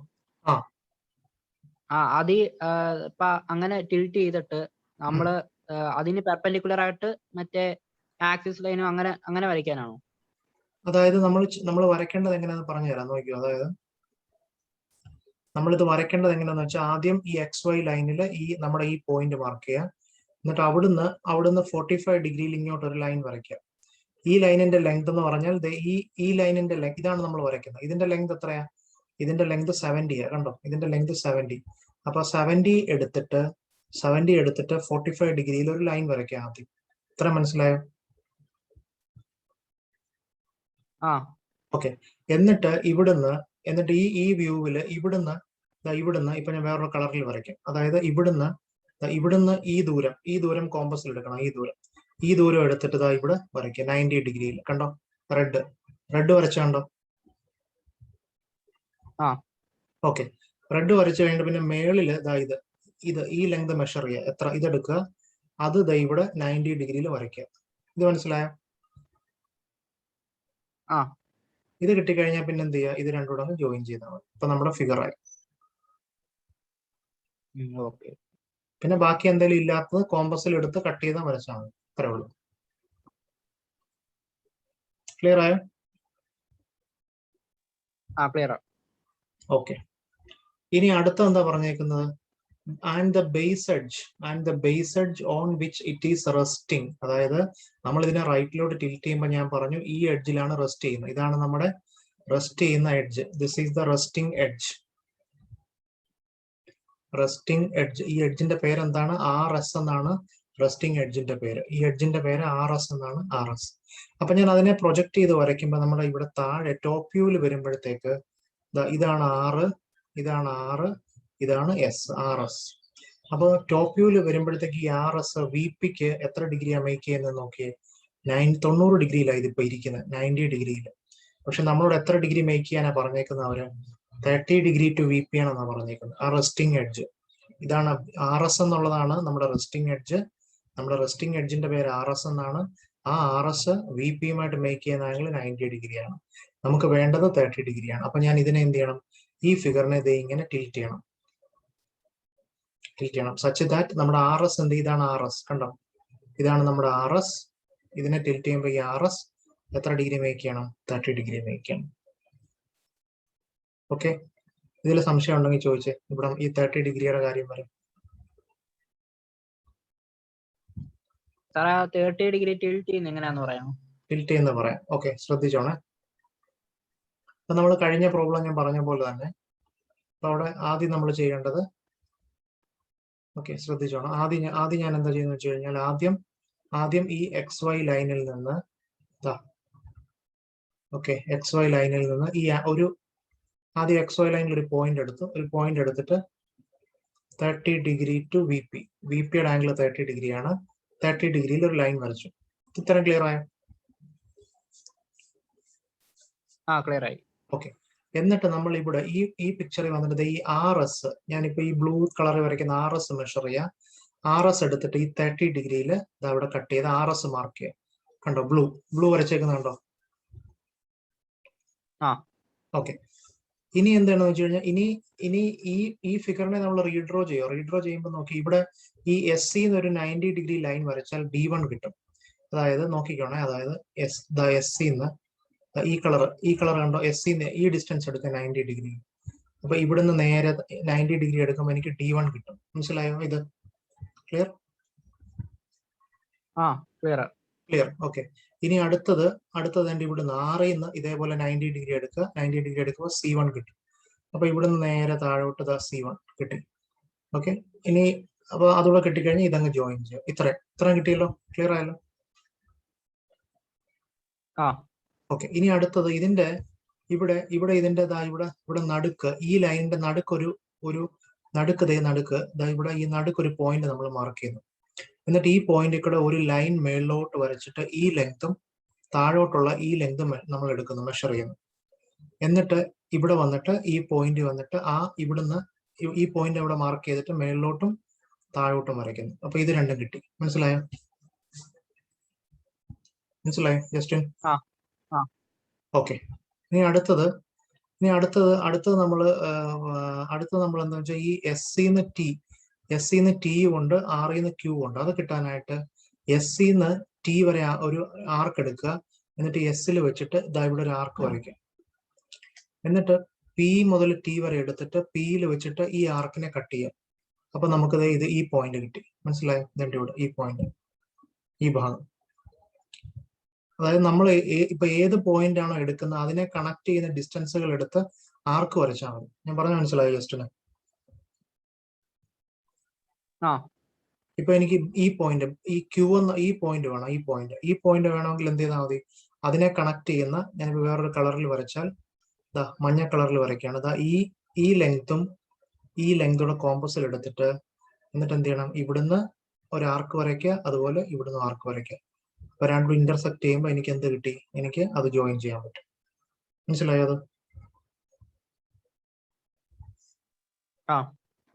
ആ അത് ഇപ്പൊ അങ്ങനെ ടിൽറ്റ് ചെയ്തിട്ട് നമ്മള് അതിന് പെർപെൻഡിക്കുലർ ആയിട്ട് മറ്റേ ആക്സിസ് ലൈനും അങ്ങനെ വരയ്ക്കാനാണോ? അതായത് നമ്മൾ വരയ്ക്കേണ്ടത് എങ്ങനെയാണെന്ന് പറഞ്ഞു തരാം, നോക്കിയോ. അതായത് നമ്മളിത് വരയ്ക്കേണ്ടത് എങ്ങനെയാന്ന് വെച്ചാൽ ആദ്യം ഈ XY ലൈനിൽ നമ്മുടെ ഈ പോയിന്റ് മാർക്ക് ചെയ്യുക. എന്നിട്ട് അവിടുന്ന് 45 ഡിഗ്രിയിൽ ഇങ്ങോട്ട് ഒരു ലൈൻ വരയ്ക്കുക. ഈ ലൈനിന്റെ ലെങ്ത് എന്ന് പറഞ്ഞാൽ ഈ ലൈനിന്റെ ലെങ്ത് ഇതാണ് നമ്മൾ വരയ്ക്കുന്നത്. ഇതിന്റെ ലെങ്ത് എത്രയാ? ഇതിന്റെ ലെങ്ത് 70 കണ്ടോ, ഇതിന്റെ ലെങ്ത് 70. അപ്പൊ 70 എടുത്തിട്ട് 45 ഡിഗ്രിയിൽ ഒരു ലൈൻ വരയ്ക്കുക ആദ്യം. ഇത്ര മനസ്സിലായോ? ഓക്കെ, എന്നിട്ട് ഈ വ്യൂവില് ഇവിടുന്ന് ഇപ്പൊ ഞാൻ വേറൊരു കളറിൽ വരയ്ക്കാം. അതായത് ഇവിടുന്ന് ഈ ദൂരം കോമ്പസിൽ എടുക്കണം. ഈ ദൂരം എടുത്തിട്ട് ഇവിടെ വരയ്ക്കുക 90 ഡിഗ്രിയിൽ. കണ്ടോ, റെഡ് വരച്ച കണ്ടോ? ഓക്കെ, റെഡ് വരച്ചു കഴിഞ്ഞിട്ട് പിന്നെ മേളില് ഈ ലെങ്ത് മെഷർ ചെയ്യുക. എത്ര? ഇതെടുക്കുക, അത് ഇവിടെ 90 ഡിഗ്രിയിൽ വരയ്ക്കുക. ഇത് മനസ്സിലായോ? ഇത് കിട്ടിക്കഴിഞ്ഞാൽ പിന്നെ എന്ത് ചെയ്യുക? ഇത് രണ്ടും കൂടെ ജോയിൻ ചെയ്താൽ മതി. ഇപ്പൊ നമ്മുടെ ഫിഗർ ആയി. ഓക്കെ. പിന്നെ ബാക്കി എന്തെങ്കിലും ഇല്ലാത്തത് കോമ്പസിൽ എടുത്ത് കട്ട് ചെയ്താൽ വരച്ചാൽ മതി. അത്രേ ഉള്ളൂ. ക്ലിയർ ആയോ? ക്ലിയർ. ഓക്കെ. ഇനി അടുത്ത എന്താ പറഞ്ഞേക്കുന്നത്? And the base edge on which it is resting. അതായത് നമ്മൾ ഇതിനെ റൈറ്റിലോട്ട് ടിൽറ്റ് ചെയ്യുമ്പോൾ ഞാൻ പറഞ്ഞു ഈ എഡ്ജിലാണ് റെസ്റ്റ് ചെയ്യുന്നത്. ഇതാണ് നമ്മുടെ റെസ്റ്റ് ചെയ്യുന്ന edge. This is the resting edge. ഈ എഡ്ജിന്റെ പേര് എന്താണ്? RS എന്നാണ് റെസ്റ്റിംഗ് എഡ്ജിന്റെ പേര്. ഈ എഡ്ജിന്റെ പേര് RS എന്നാണ്. RS. അപ്പൊ ഞാൻ അതിനെ പ്രൊജക്ട് ചെയ്ത് വരയ്ക്കുമ്പോൾ നമ്മുടെ ഇവിടെ താഴെ ടോപ്പ് വ്യൂവിൽ വരുമ്പോഴത്തേക്ക് ഇതാണ് R, ഇതാണ് R, ഇതാണ് RS. അപ്പൊ ടോപ്പ് വ്യൂവിൽ വരുമ്പോഴത്തേക്ക് ഈ RS VPക്ക് എത്ര ഡിഗ്രിയാ മേക്ക് ചെയ്യുന്നത് നോക്കിയേ. 90 ഡിഗ്രിയിലാണ് ഇതിപ്പോ ഇരിക്കുന്നത്, 90 ഡിഗ്രിയിൽ. പക്ഷെ നമ്മളോട് എത്ര ഡിഗ്രി മേക്ക് ചെയ്യാനാ പറഞ്ഞേക്കുന്നത്? അവര് 30 ഡിഗ്രി ടു VP ആണെന്നാ പറഞ്ഞേക്കുന്നത്. ആ റെസ്റ്റിംഗ് എഡ്ജ് ഇതാണ്. RS എന്നുള്ളതാണ് നമ്മുടെ റെസ്റ്റിംഗ് എഡ്ജ്. നമ്മുടെ റെസ്റ്റിംഗ് എഡ്ജിന്റെ പേര് RS എന്നാണ്. ആ RS VPയുമായിട്ട് മേക്ക് ചെയ്യുന്ന ആംഗിൾ 90 ഡിഗ്രിയാണ്. നമുക്ക് വേണ്ടത് 30 ഡിഗ്രിയാണ്. അപ്പൊ ഞാൻ ഇതിനെ എന്ത് ചെയ്യണം? ഈ ഫിഗറിനെ ഇങ്ങനെ ടിൽറ്റ് ചെയ്യണം. സച്ച് ദാറ്റ് നമ്മുടെ RS എന്ത്? ഇതാണ് RS, കണ്ടോ? ഇതാണ് നമ്മുടെ RS. ഇതിനെ ടിൽറ്റ് ചെയ്യുമ്പോൾ ഈ RS എത്ര ഡിഗ്രി മേക്ക് ചെയ്യണം? 30 ഡിഗ്രി മേക്ക് ചെയ്യണം. ഓക്കെ. ഇതിൽ സംശയം ഉണ്ടെങ്കിൽ ചോദിച്ചേ. ഇവിടെ ഈ 30 ഡിഗ്രിയുടെ കാര്യം വരും. 30 ഡിഗ്രി ടിൽറ്റ് ചെയ്യുന്ന എങ്ങനെയാന്ന് പറയാമോ? ടിൽറ്റ് ചെയ്യുന്ന പറയാം. ഓക്കെ, ശ്രദ്ധിച്ചോണേ. അപ്പൊ നമ്മൾ കഴിഞ്ഞ പ്രോബ്ലം ഞാൻ പറഞ്ഞ പോലെ തന്നെ അപ്പൊ അവിടെ ആദ്യം നമ്മൾ ചെയ്യേണ്ടത്, ഓക്കെ ശ്രദ്ധിച്ചോണം, ആദ്യം ഞാൻ എന്താ ചെയ്യുന്നത് വെച്ച് കഴിഞ്ഞാൽ ആദ്യം ഈ XY ലൈനിൽ നിന്ന് XY ലൈനിൽ നിന്ന് ഈ ആദ്യം XY ലൈനിൽ ഒരു പോയിന്റ് എടുത്തിട്ട് 30 ഡിഗ്രി ടു VPയുടെ ആംഗിൾ 30 ഡിഗ്രിയാണ്. 30 ഡിഗ്രിയിൽ ഒരു ലൈൻ വരച്ചു. ഇത്രയും ക്ലിയർ ആയോ? ക്ലിയർ ആയി. ഓക്കെ. എന്നിട്ട് നമ്മൾ ഇവിടെ ഈ പിക്ചറിൽ വന്നിട്ട് ഈ RS, ഞാനിപ്പോ ഈ ബ്ലൂ കളറിൽ വരയ്ക്കുന്ന RS മെഷർ ചെയ്യാം. RS എടുത്തിട്ട് ഈ 30 ഡിഗ്രിയിൽ അവിടെ കട്ട് ചെയ്ത് RS മാർക്ക് ചെയ്യാം. കണ്ടോ? ബ്ലൂ വരച്ചേക്കുന്നുണ്ടോ? ഓക്കെ. ഇനി എന്താണെന്ന് വെച്ച് കഴിഞ്ഞാൽ ഇനി ഈ ഫിഗറിനെ നമ്മൾ റീഡ്രോ ചെയ്യുമ്പോൾ നോക്കി ഇവിടെ ഈ SC എന്നൊരു 90 ഡിഗ്രി ലൈൻ വരച്ചാൽ D1 കിട്ടും. അതായത് നോക്കിക്കോണേ, അതായത് SC എന്ന് ഈ കളർ കണ്ടോ? SC ഈ ഡിസ്റ്റൻസ് എടുക്കുക 90 ഡിഗ്രി. അപ്പൊ ഇവിടുന്ന് നേരെ 90 ഡിഗ്രി എടുക്കുമ്പോൾ എനിക്ക് D1 കിട്ടും. മനസ്സിലായോ? ഇത് ക്ലിയർ? ക്ലിയർ. ഓക്കെ. ഇനി അടുത്തത് എന്റെ ഇവിടുന്ന് R-ന്ന് ഇതേപോലെ 90 ഡിഗ്രി എടുക്കുക. 90 ഡിഗ്രി എടുക്കുമ്പോൾ C1 കിട്ടും. അപ്പൊ ഇവിടുന്ന് നേരെ താഴോട്ട് C1 കിട്ടി. ഓക്കെ. ഇനി അപ്പൊ അതുകൂടെ കിട്ടിക്കഴിഞ്ഞാൽ ഇതങ്ങ് ജോയിൻ ചെയ്യാം. ഇത്രയും കിട്ടിയല്ലോ? ക്ലിയർ ആയല്ലോ? ഓക്കെ. ഇനി അടുത്തത് ഇതിന്റെ ഇവിടെ ഇതിന്റെ ഇവിടെ നടുക്ക്, ഈ ലൈനിന്റെ നടുക്ക് ഒരു ഇവിടെ ഈ നടുക്കൊരു പോയിന്റ് നമ്മൾ മാർക്ക് ചെയ്യുന്നു. എന്നിട്ട് ഈ പോയിന്റിൽ കൂടെ ഒരു ലൈൻ മേളിലോട്ട് വരച്ചിട്ട് ഈ ലെങ്തും താഴോട്ടുള്ള ഈ ലെങ്തും നമ്മൾ എടുക്കുന്നു, മെഷർ ചെയ്യുന്നു. എന്നിട്ട് ഇവിടെ വന്നിട്ട് ഈ പോയിന്റ് വന്നിട്ട് ഇവിടുന്ന് ഈ പോയിന്റ് അവിടെ മാർക്ക് ചെയ്തിട്ട് മേളിലോട്ടും താഴോട്ടും വരയ്ക്കുന്നു. അപ്പൊ ഇത് രണ്ടും കിട്ടി. മനസ്സിലായോ ജസ്റ്റിൻ? ഓക്കെ. ഇനി അടുത്തത് നമ്മൾ എന്താ വെച്ചാൽ ഈ SCന്ന് T ഉണ്ട്, R-ന്ന് Q ഉണ്ട്. അത് കിട്ടാനായിട്ട് SCന്ന് T വരെ ഒരു ആർക്ക് എടുക്കുക. എന്നിട്ട് S-ൽ വെച്ചിട്ട് ഇവിടെ ഒരു ആർക്ക് വരയ്ക്കുക. എന്നിട്ട് P മുതൽ T വരെ എടുത്തിട്ട് P-ൽ വെച്ചിട്ട് ഈ ആർക്കിനെ കട്ട് ചെയ്യാം. അപ്പൊ നമുക്ക് ഈ പോയിന്റ് കിട്ടി. മനസ്സിലായോ? ഇതിന്റെ ഇവിടെ ഈ പോയിന്റ്, ഈ ഭാഗം. അതായത് നമ്മൾ ഇപ്പൊ ഏത് പോയിന്റ് ആണോ എടുക്കുന്നത് അതിനെ കണക്ട് ചെയ്യുന്ന ഡിസ്റ്റൻസുകൾ എടുത്ത് ആർക്ക് വരച്ചാൽ മതി. ഞാൻ പറഞ്ഞ മനസ്സിലായോ ജസ്റ്റിന്? ഇപ്പൊ എനിക്ക് ഈ പോയിന്റ്, ഈ Q എന്ന ഈ പോയിന്റ് വേണം. ഈ പോയിന്റ് വേണമെങ്കിൽ എന്ത് ചെയ്താൽ മതി? അതിനെ കണക്ട് ചെയ്യുന്ന, ഞാൻ വേറൊരു കളറിൽ വരച്ചാൽ മഞ്ഞ കളറിൽ വരയ്ക്കുകയാണ്. ഈ ലെങ്തൂടെ കോമ്പസിൽ എടുത്തിട്ട് എന്നിട്ട് എന്ത് ചെയ്യണം? ഇവിടുന്ന് ഒരു ആർക്ക് വരയ്ക്കുക, അതുപോലെ ഇവിടുന്ന് ആർക്ക് വരയ്ക്കുക. അപ്പൊ രണ്ടും ഇന്റർസെക്ട് ചെയ്യുമ്പോൾ എനിക്ക് എന്ത് കിട്ടി? എനിക്ക് അത് ജോയിൻ ചെയ്യാൻ പറ്റും. മനസ്സിലായോ? അത്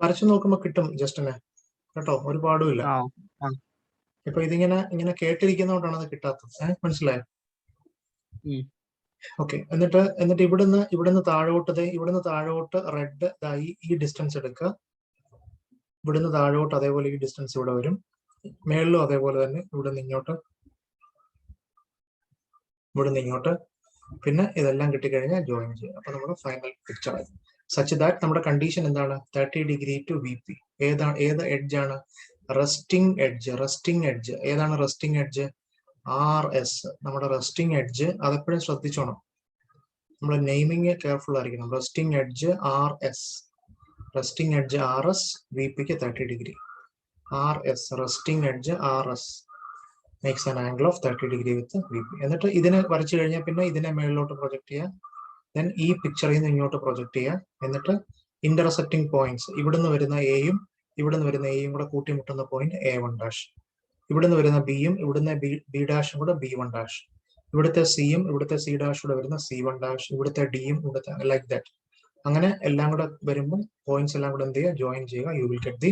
വരച്ചു നോക്കുമ്പോ കിട്ടും ജസ്റ്റിന് കേട്ടോ, ഒരു പാടുമില്ല. ഇപ്പൊ ഇങ്ങനെ കേട്ടിരിക്കുന്നതുകൊണ്ടാണ് അത് കിട്ടാത്തത്. മനസ്സിലായോ? ഓക്കെ. എന്നിട്ട് ഇവിടുന്ന് താഴോട്ട് റെഡ് ഈ ഡിസ്റ്റൻസ് എടുക്കുക. ഇവിടുന്ന് താഴോട്ട് അതേപോലെ ഈ ഡിസ്റ്റൻസ് ഇവിടെ വരും. മേളിലും അതേപോലെ തന്നെ ഇവിടുന്ന് ഇങ്ങോട്ട്, ഇവിടുന്ന് ഇങ്ങോട്ട്. പിന്നെ ഇതെല്ലാം കിട്ടിക്കഴിഞ്ഞാൽ ജോയിൻ ചെയ്യാം. അപ്പൊ നമ്മുടെ ഫൈനൽ പിക്ചർ ആയി. സച്ച് ദാറ്റ് നമ്മുടെ കണ്ടീഷൻ എന്താണ്? 30 ഡിഗ്രി ടു VP. ഏത് എഡ്ജ് ആണ്? Resting edge. റെസ്റ്റിംഗ് എഡ്ജ് ഏതാണ്? Resting edge RS. നമ്മുടെ റെസ്റ്റിംഗ് എഡ്ജ് അതെപ്പോഴും ശ്രദ്ധിച്ചോണം. നമ്മൾ നെയിമിങ് കെയർഫുൾ ആയിരിക്കണം. Resting edge RS. Resting edge RS, VPക്ക് 30 degree. RS resting edge RS makes an angle of 30 degree with VP. എന്നിട്ട് ഇതിനെ വരച്ചു കഴിഞ്ഞാൽ പിന്നെ ഇതിനെ മേളിലോട്ട് പ്രൊജക്ട് ചെയ്യാം. ദെൻ ഈ പിക്ചറിൽ നിന്ന് ഇങ്ങോട്ട് പ്രൊജക്ട് ചെയ്യാം. എന്നിട്ട് ഇന്റർസെക്റ്റിംഗ് പോയിന്റ്സ്, ഇവിടുന്ന് വരുന്ന എയും ഇവിടുന്ന് വരുന്ന എയും കൂടെ കൂട്ടിമുട്ടുന്ന പോയിന്റ് A1'. ഇവിടുന്ന് വരുന്ന ബിയും ഇവിടുന്ന് B' കൂടെ B1'. ഇവിടുത്തെ സിയും ഇവിടുത്തെ C' കൂടെ വരുന്ന C1'. ഇവിടുത്തെ ഡിയും ഇവിടുത്തെ ലൈക്ക് ദാറ്റ്. അങ്ങനെ എല്ലാം കൂടെ വരുമ്പോൾ പോയിന്റ്സ് എല്ലാം കൂടെ എന്ത് ചെയ്യുക? ജോയിൻ ചെയ്യുക. You will get the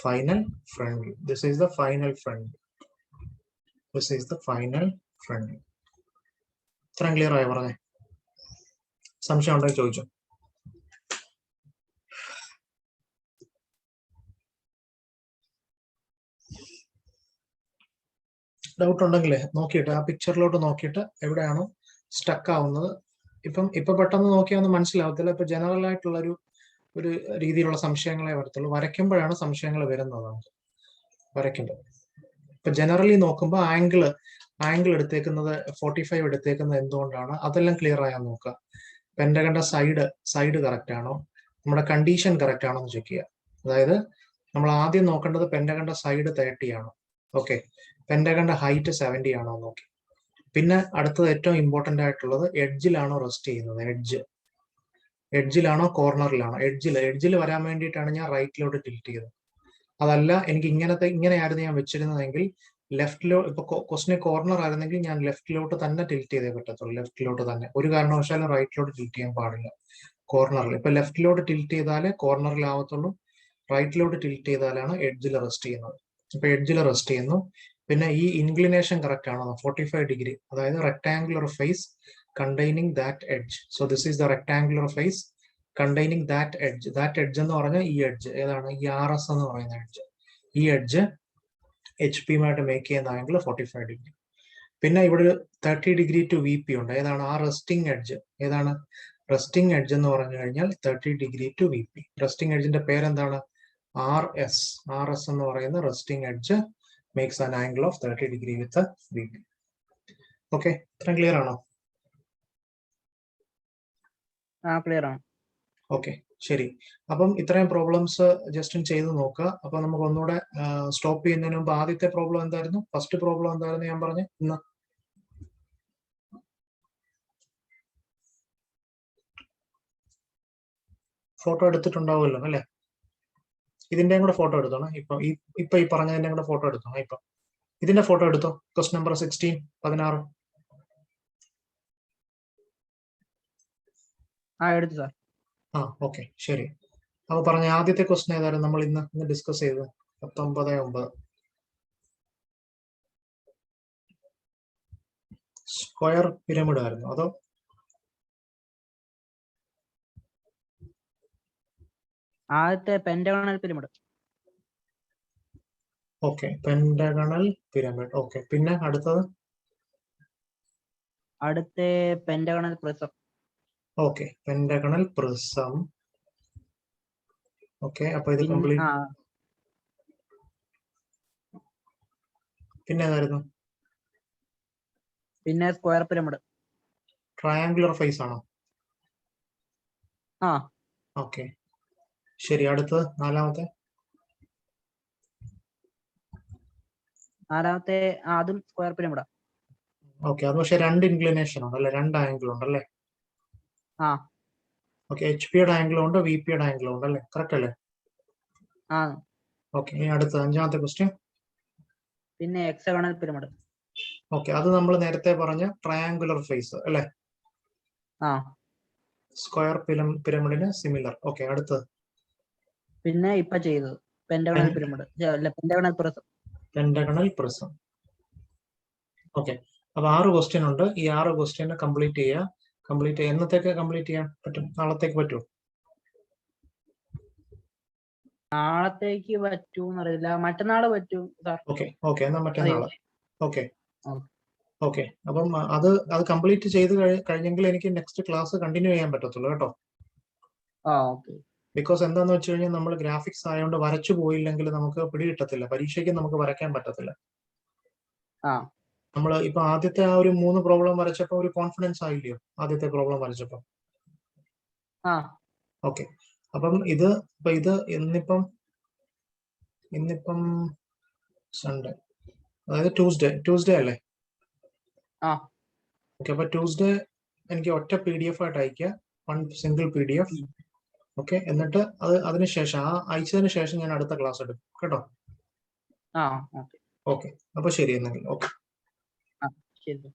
final front view. This is the final front view. This is the final front view. ഇത്രയും ക്ലിയർ ആയി പറഞ്ഞേ? സംശയം ഉണ്ടെങ്കിൽ ചോദിച്ചോ. ഡൗട്ട് ഉണ്ടെങ്കിലേ നോക്കിയിട്ട് ആ പിക്ചറിലോട്ട് നോക്കിയിട്ട് എവിടെയാണോ സ്റ്റക്ക് ആവുന്നത്, ഇപ്പൊ പെട്ടെന്ന് നോക്കിയാൽ ഒന്നും മനസ്സിലാവത്തില്ല. ഇപ്പൊ ജനറൽ ആയിട്ടുള്ള ഒരു രീതിയിലുള്ള സംശയങ്ങളെ വരത്തുള്ളൂ. വരയ്ക്കുമ്പോഴാണ് സംശയങ്ങൾ വരുന്നത്. വരയ്ക്കുമ്പോൾ ഇപ്പൊ ജനറലി നോക്കുമ്പോൾ ആംഗിൾ എടുത്തേക്കുന്നത് 45 എടുത്തേക്കുന്നത് എന്തുകൊണ്ടാണ്? അതെല്ലാം ക്ലിയർ ആയാൽ നോക്കുക. പെന്റഗന്റെ സൈഡ് കറക്റ്റ് ആണോ, നമ്മുടെ കണ്ടീഷൻ കറക്റ്റ് ആണോ എന്ന് ചെക്ക് ചെയ്യുക. അതായത് നമ്മൾ ആദ്യം നോക്കേണ്ടത് പെന്റഗന്റെ സൈഡ് 30 ആണോ, ഓക്കെ. പെന്റഗന്റെ ഹൈറ്റ് 70 ആണോ നോക്കി. പിന്നെ അടുത്തത് ഏറ്റവും ഇമ്പോർട്ടന്റ് ആയിട്ടുള്ളത് എഡ്ജിലാണോ റെസ്റ്റ് ചെയ്യുന്നത്? എഡ്ജിലാണോ കോർണറിലാണോ? എഡ്ജിൽ വരാൻ വേണ്ടിയിട്ടാണ് ഞാൻ റൈറ്റിലോട്ട് ടിൽറ്റ് ചെയ്തത്. അതല്ല എനിക്ക് ഇങ്ങനെയായിരുന്നു ഞാൻ വെച്ചിരുന്നതെങ്കിൽ ഇപ്പൊ ക്വസ്റ്റിന് കോർണർ ആയിരുന്നെങ്കിൽ ഞാൻ ലെഫ്റ്റിലോട്ട് തന്നെ ടിൽറ്റ് ചെയ്തേ പറ്റത്തുള്ളൂ. ലെഫ്റ്റിലോട്ട് തന്നെ, ഒരു കാരണവശാലും റൈറ്റിലോട്ട് ടിൽറ്റ് ചെയ്യാൻ പാടില്ല. കോർണറിൽ ഇപ്പൊ ലെഫ്റ്റിലോട്ട് ടിൽറ്റ് ചെയ്താലേ കോർണറിലാവത്തുള്ളൂ. റൈറ്റിലോട്ട് ടിൽറ്റ് ചെയ്താലാണ് എഡ്ജിൽ റെസ്റ്റ് ചെയ്യുന്നത്. ഇപ്പൊ എഡ്ജിൽ റെസ്റ്റ് ചെയ്യുന്നു. പിന്നെ ഈ ഇൻക്ലിനേഷൻ കറക്റ്റ് ആണോ? 45 ഡിഗ്രി. അതായത് rectangular face containing that edge. So this is the rectangular face containing that edge. That edge എന്ന് പറഞ്ഞാൽ ഈ എഡ്ജ് ഏതാണ്? ഈ RS എന്ന് പറയുന്ന എഡ്ജ്. ഈ എഡ്ജ് HP-മായിട്ട് മേക്ക് ചെയ്യുന്ന ആംഗിൾ 45 ഡിഗ്രി. പിന്നെ ഇവിടെ 30 ഡിഗ്രി ടു VP ഉണ്ട്. ഏതാണ്? ആ റെസ്റ്റിംഗ് എഡ്ജ്. ഏതാണ്? റെസ്റ്റിംഗ് എഡ്ജ് എന്ന് പറഞ്ഞു കഴിഞ്ഞാൽ 30 ഡിഗ്രി ടു VP. റെസ്റ്റിംഗ് എഡ്ജിന്റെ പേരെന്താണ്? RS. RS എന്ന് പറയുന്ന resting edge makes an angle of 30 degree with VP. Okay, ഇത്രയും ക്ലിയർ ആണോ? ക്ലിയർ ആണ്. ഓക്കെ, ശരി. അപ്പം ഇത്രയും പ്രോബ്ലംസ് ജസ്റ്റ് ചെയ്ത് നോക്കുക. അപ്പൊ നമുക്ക് ഒന്നുകൂടെ സ്റ്റോപ്പ് ചെയ്യുന്നതിന് മുമ്പ് ആദ്യത്തെ പ്രോബ്ലം എന്തായിരുന്നു? ഫസ്റ്റ് പ്രോബ്ലം എന്തായിരുന്നു ഞാൻ പറഞ്ഞു? ഇന്ന് ഫോട്ടോ എടുത്തിട്ടുണ്ടാവുമല്ലോ അല്ലെ? ഇതിന്റെയും കൂടെ ഫോട്ടോ എടുത്തോണം. ഇപ്പൊ ഈ പറഞ്ഞതിന്റെ കൂടെ ഫോട്ടോ എടുത്തോണം. ഇപ്പൊ ഇതിന്റെ ഫോട്ടോ എടുത്തോ. Question number 16. എടുത്തു സാർ. ഓക്കെ, ശരി. അപ്പൊ പറഞ്ഞ ആദ്യത്തെ ക്വസ്റ്റ്യൻ ഏതായിരുന്നു നമ്മൾ ഇന്ന് ഡിസ്കസ് ചെയ്തത്? 19.9. സ്ക്വയർ പിരമിഡ് ആയിരുന്നു അതോ? ആദ്യത്തെ pentagonal pyramid. Okay, pentagonal pyramid. Okay, പിന്നെ അടുത്തത്? അടുത്ത pentagonal prism. Okay, pentagonal prism. Okay, അപ്പൊ ഇത് കംപ്ലീറ്റ്. പിന്നെ ഏതായിരുന്നു? പിന്നെ സ്ക്വയർ പിരമിഡ്. ട്രയാങ്കുലർ ഫേസ് ആണോ? ഓക്കെ, ശരി. അടുത്തത് നാലാമത്തെ അതും സ്ക്വയർ പിരമിഡാ. ഓക്കെ, അത് പക്ഷെ 2 ഇൻക്ലിനേഷൻ ഉണ്ടല്ലേ? 2 ആംഗിൾ ഉണ്ടല്ലേ? ഓക്കെ, HP-യുടെ ആംഗിൾ ഉണ്ട്, VP-യുടെ ആംഗിൾ ഉണ്ട് അല്ലേ? കറക്റ്റ് അല്ലേ? ഓക്കെ, ഇനി അടുത്ത 5ാമത്തെ ക്വസ്റ്റ്യൻ. പിന്നെ ഹെക്സഗണൽ പിരമിഡ്. ഓക്കെ, അത് നമ്മൾ നേരത്തെ പറഞ്ഞ ട്രയാങ്കുലർ ഫേസ് അല്ലേ? സ്ക്വയർ പിരമിഡിന് സിമിലർ. ഓക്കെ, അടുത്തത്? പിന്നെ ഇപ്പൊ ചെയ്തത് pentagonal pyramid. Pentagonal prism. Pentagonal prism. Okay, അപ്പൊ 6 ക്വസ്റ്റ്യൻ ഉണ്ട്. ഈ 6 ക്വസ്റ്റ്യൻ കംപ്ലീറ്റ് ചെയ്യുക. എന്നത്തേക്ക് കംപ്ലീറ്റ് ചെയ്യാൻ പറ്റും? നാളത്തേക്ക് പറ്റുമോ? നാളത്തേക്ക് പറ്റൂന്ന് അറിയില്ല, മറ്റന്നാള് പറ്റും സാർ. ഓക്കെ എന്നാ മറ്റന്നാള്. Okay okay. ഓക്കെ അപ്പം അത് കംപ്ലീറ്റ് ചെയ്ത് കഴിഞ്ഞെങ്കിൽ എനിക്ക് നെക്സ്റ്റ് ക്ലാസ് കണ്ടിന്യൂ ചെയ്യാൻ പറ്റത്തുള്ളൂ കേട്ടോ. ഓക്കെ. ബിക്കോസ് എന്താന്ന് വെച്ച് കഴിഞ്ഞാൽ നമ്മൾ ഗ്രാഫിക്സ് ആയതുകൊണ്ട് വരച്ചു പോയില്ലെങ്കിൽ നമുക്ക് പിടി കിട്ടത്തില്ല, പരീക്ഷയ്ക്ക് നമുക്ക് വരയ്ക്കാൻ പറ്റത്തില്ല. നമ്മൾ ഇപ്പൊ ആദ്യത്തെ ആ ഒരു 3 പ്രോബ്ലം വരച്ചപ്പോ ഒരു കോൺഫിഡൻസ് ആയില്ലയോ ആദ്യത്തെ പ്രോബ്ലം വരച്ചപ്പോ? ഓക്കെ. അപ്പം ഇത് ഇന്നിപ്പം സൺഡേ, അതായത് ട്യൂസ്ഡേ അല്ലേ? ഓക്കെ. അപ്പൊ ട്യൂസ്ഡേ എനിക്ക് ഒറ്റ PDF ആയിട്ട് അയക്കുക, 1 സിംഗിൾ PDF. ഓക്കെ. എന്നിട്ട് അതിനുശേഷം അയച്ചതിന് ശേഷം ഞാൻ അടുത്ത ക്ലാസ് എടുക്കും കേട്ടോ. ഓക്കെ. അപ്പൊ ശരി എന്നെങ്കിൽ. ഓക്കെ. ശരി.